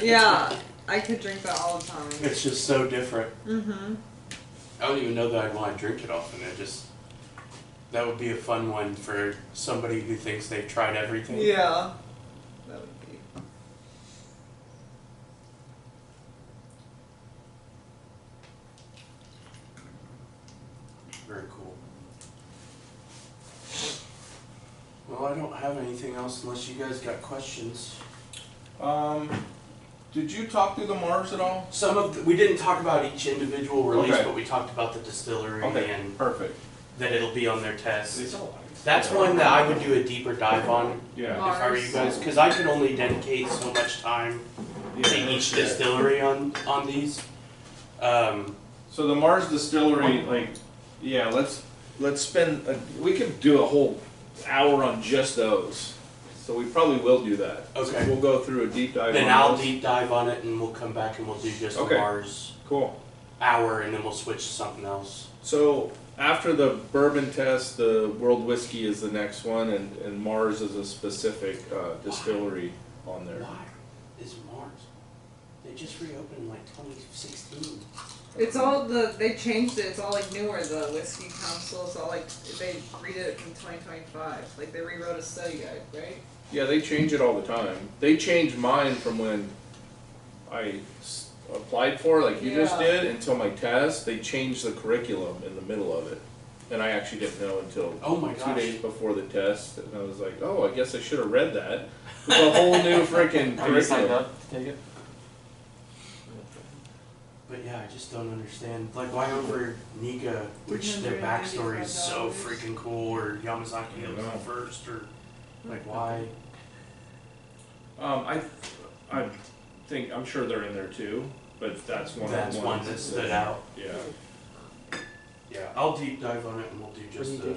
Yeah, I could drink that all the time. It's just so different. Mm-hmm. I don't even know that I'd want to drink it often. That would be a fun one for somebody who thinks they've tried everything. Yeah. That would be. Very cool. Well, I don't have anything else unless you guys got questions. Did you talk to the Mars at all? We didn't talk about each individual release, Okay. but we talked about the distillery and Perfect. that it'll be on their test. It's all That's one that I would do a deeper dive on Yeah. if I were you guys, because I can only dedicate so much time to each distillery on these. So the Mars Distillery, like, yeah, let's spend. We could do a whole hour on just those. So we probably will do that. Okay. So we'll go through a deep dive. Then on I'll those. deep dive on it, and we'll come back and we'll do just Okay. a Mars Cool. hour, and then we'll switch to something else. So after the bourbon test, the World Whiskey is the next one, and Mars is a specific distillery on there. Why is Mars? They just reopened in like 2016. It's all they changed it. It's all like newer. The Whiskey Council. It's all like they redid it in 2025. Like they rewrote a study guide, right? Yeah, they change it all the time. They changed mine from when I applied for, like you just Yeah. did, until my test. They changed the curriculum in the middle of it. And I actually didn't know until Oh my 2 gosh. days before the test. And I was like, oh, I guess I should have read that. It's a whole new freaking Are you signed curriculum. up to take it? But yeah, I just don't understand. Like, why over Nika, which their backstory is so freaking cool, or Yamazaki I was know. the first, or like why? I think, I'm sure they're in there too, but that's one That's of the one ones that that stood out. Yeah. Yeah, I'll deep dive on it, and we'll do just a I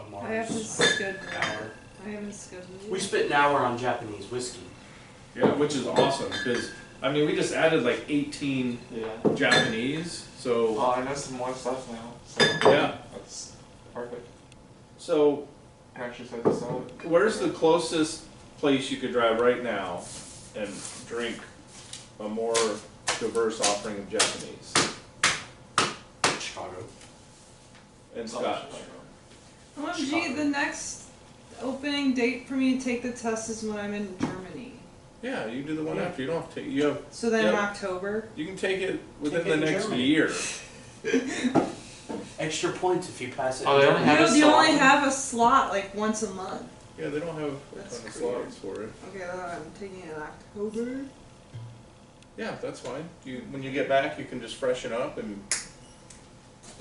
haven't Mars scheduled. hour. I haven't scheduled. We spent an hour on Japanese whiskey. Yeah, which is awesome, because, I mean, we just added like 18 Yeah. Japanese, so, Well, I know some more stuff now, so yeah. that's perfect. So, I actually said this out. where's the closest place you could drive right now and drink a more diverse offering of Japanese Chicago. and Scotch? OMG, the next opening date for me to take the test is when I'm in Germany. Yeah, you do the one after. You don't have to take. You have. So then in Yep. October. You can take it within Take it the in next Germany. year. Extra points if you pass it. Oh, in they don't Germany. have a You only slot? have a slot like once a month. Yeah, they don't have a That's ton of weird. slots for it. Okay, then I'm taking it in October. Yeah, that's fine. When you get back, you can just freshen up and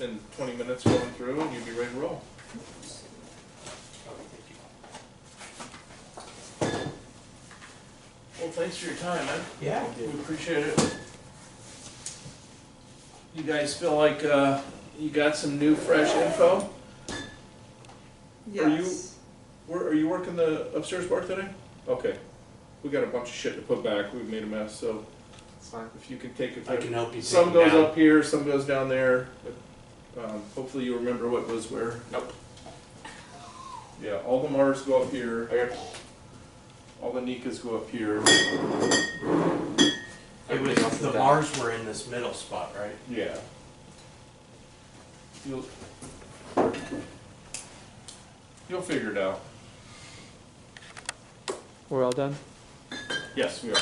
in 20 minutes going through, and you'd be ready to roll. Well, thanks for your time, man. Yeah. We appreciate it. You guys feel like you got some new, fresh info? Yes. Are you working the upstairs bar today? Okay. we got a bunch of shit to put back. We've made a mess, so It's fine. if you can take it. I can help you. Some take goes it down. up here, some goes down there, but hopefully you remember what goes where. Nope. Yeah, all the Mars go up here, Okay. all the Nikas go up here. It Everything else was is the down. Mars were in this middle spot, right? Yeah. You'll figure it out. We're all done? Yes, we are.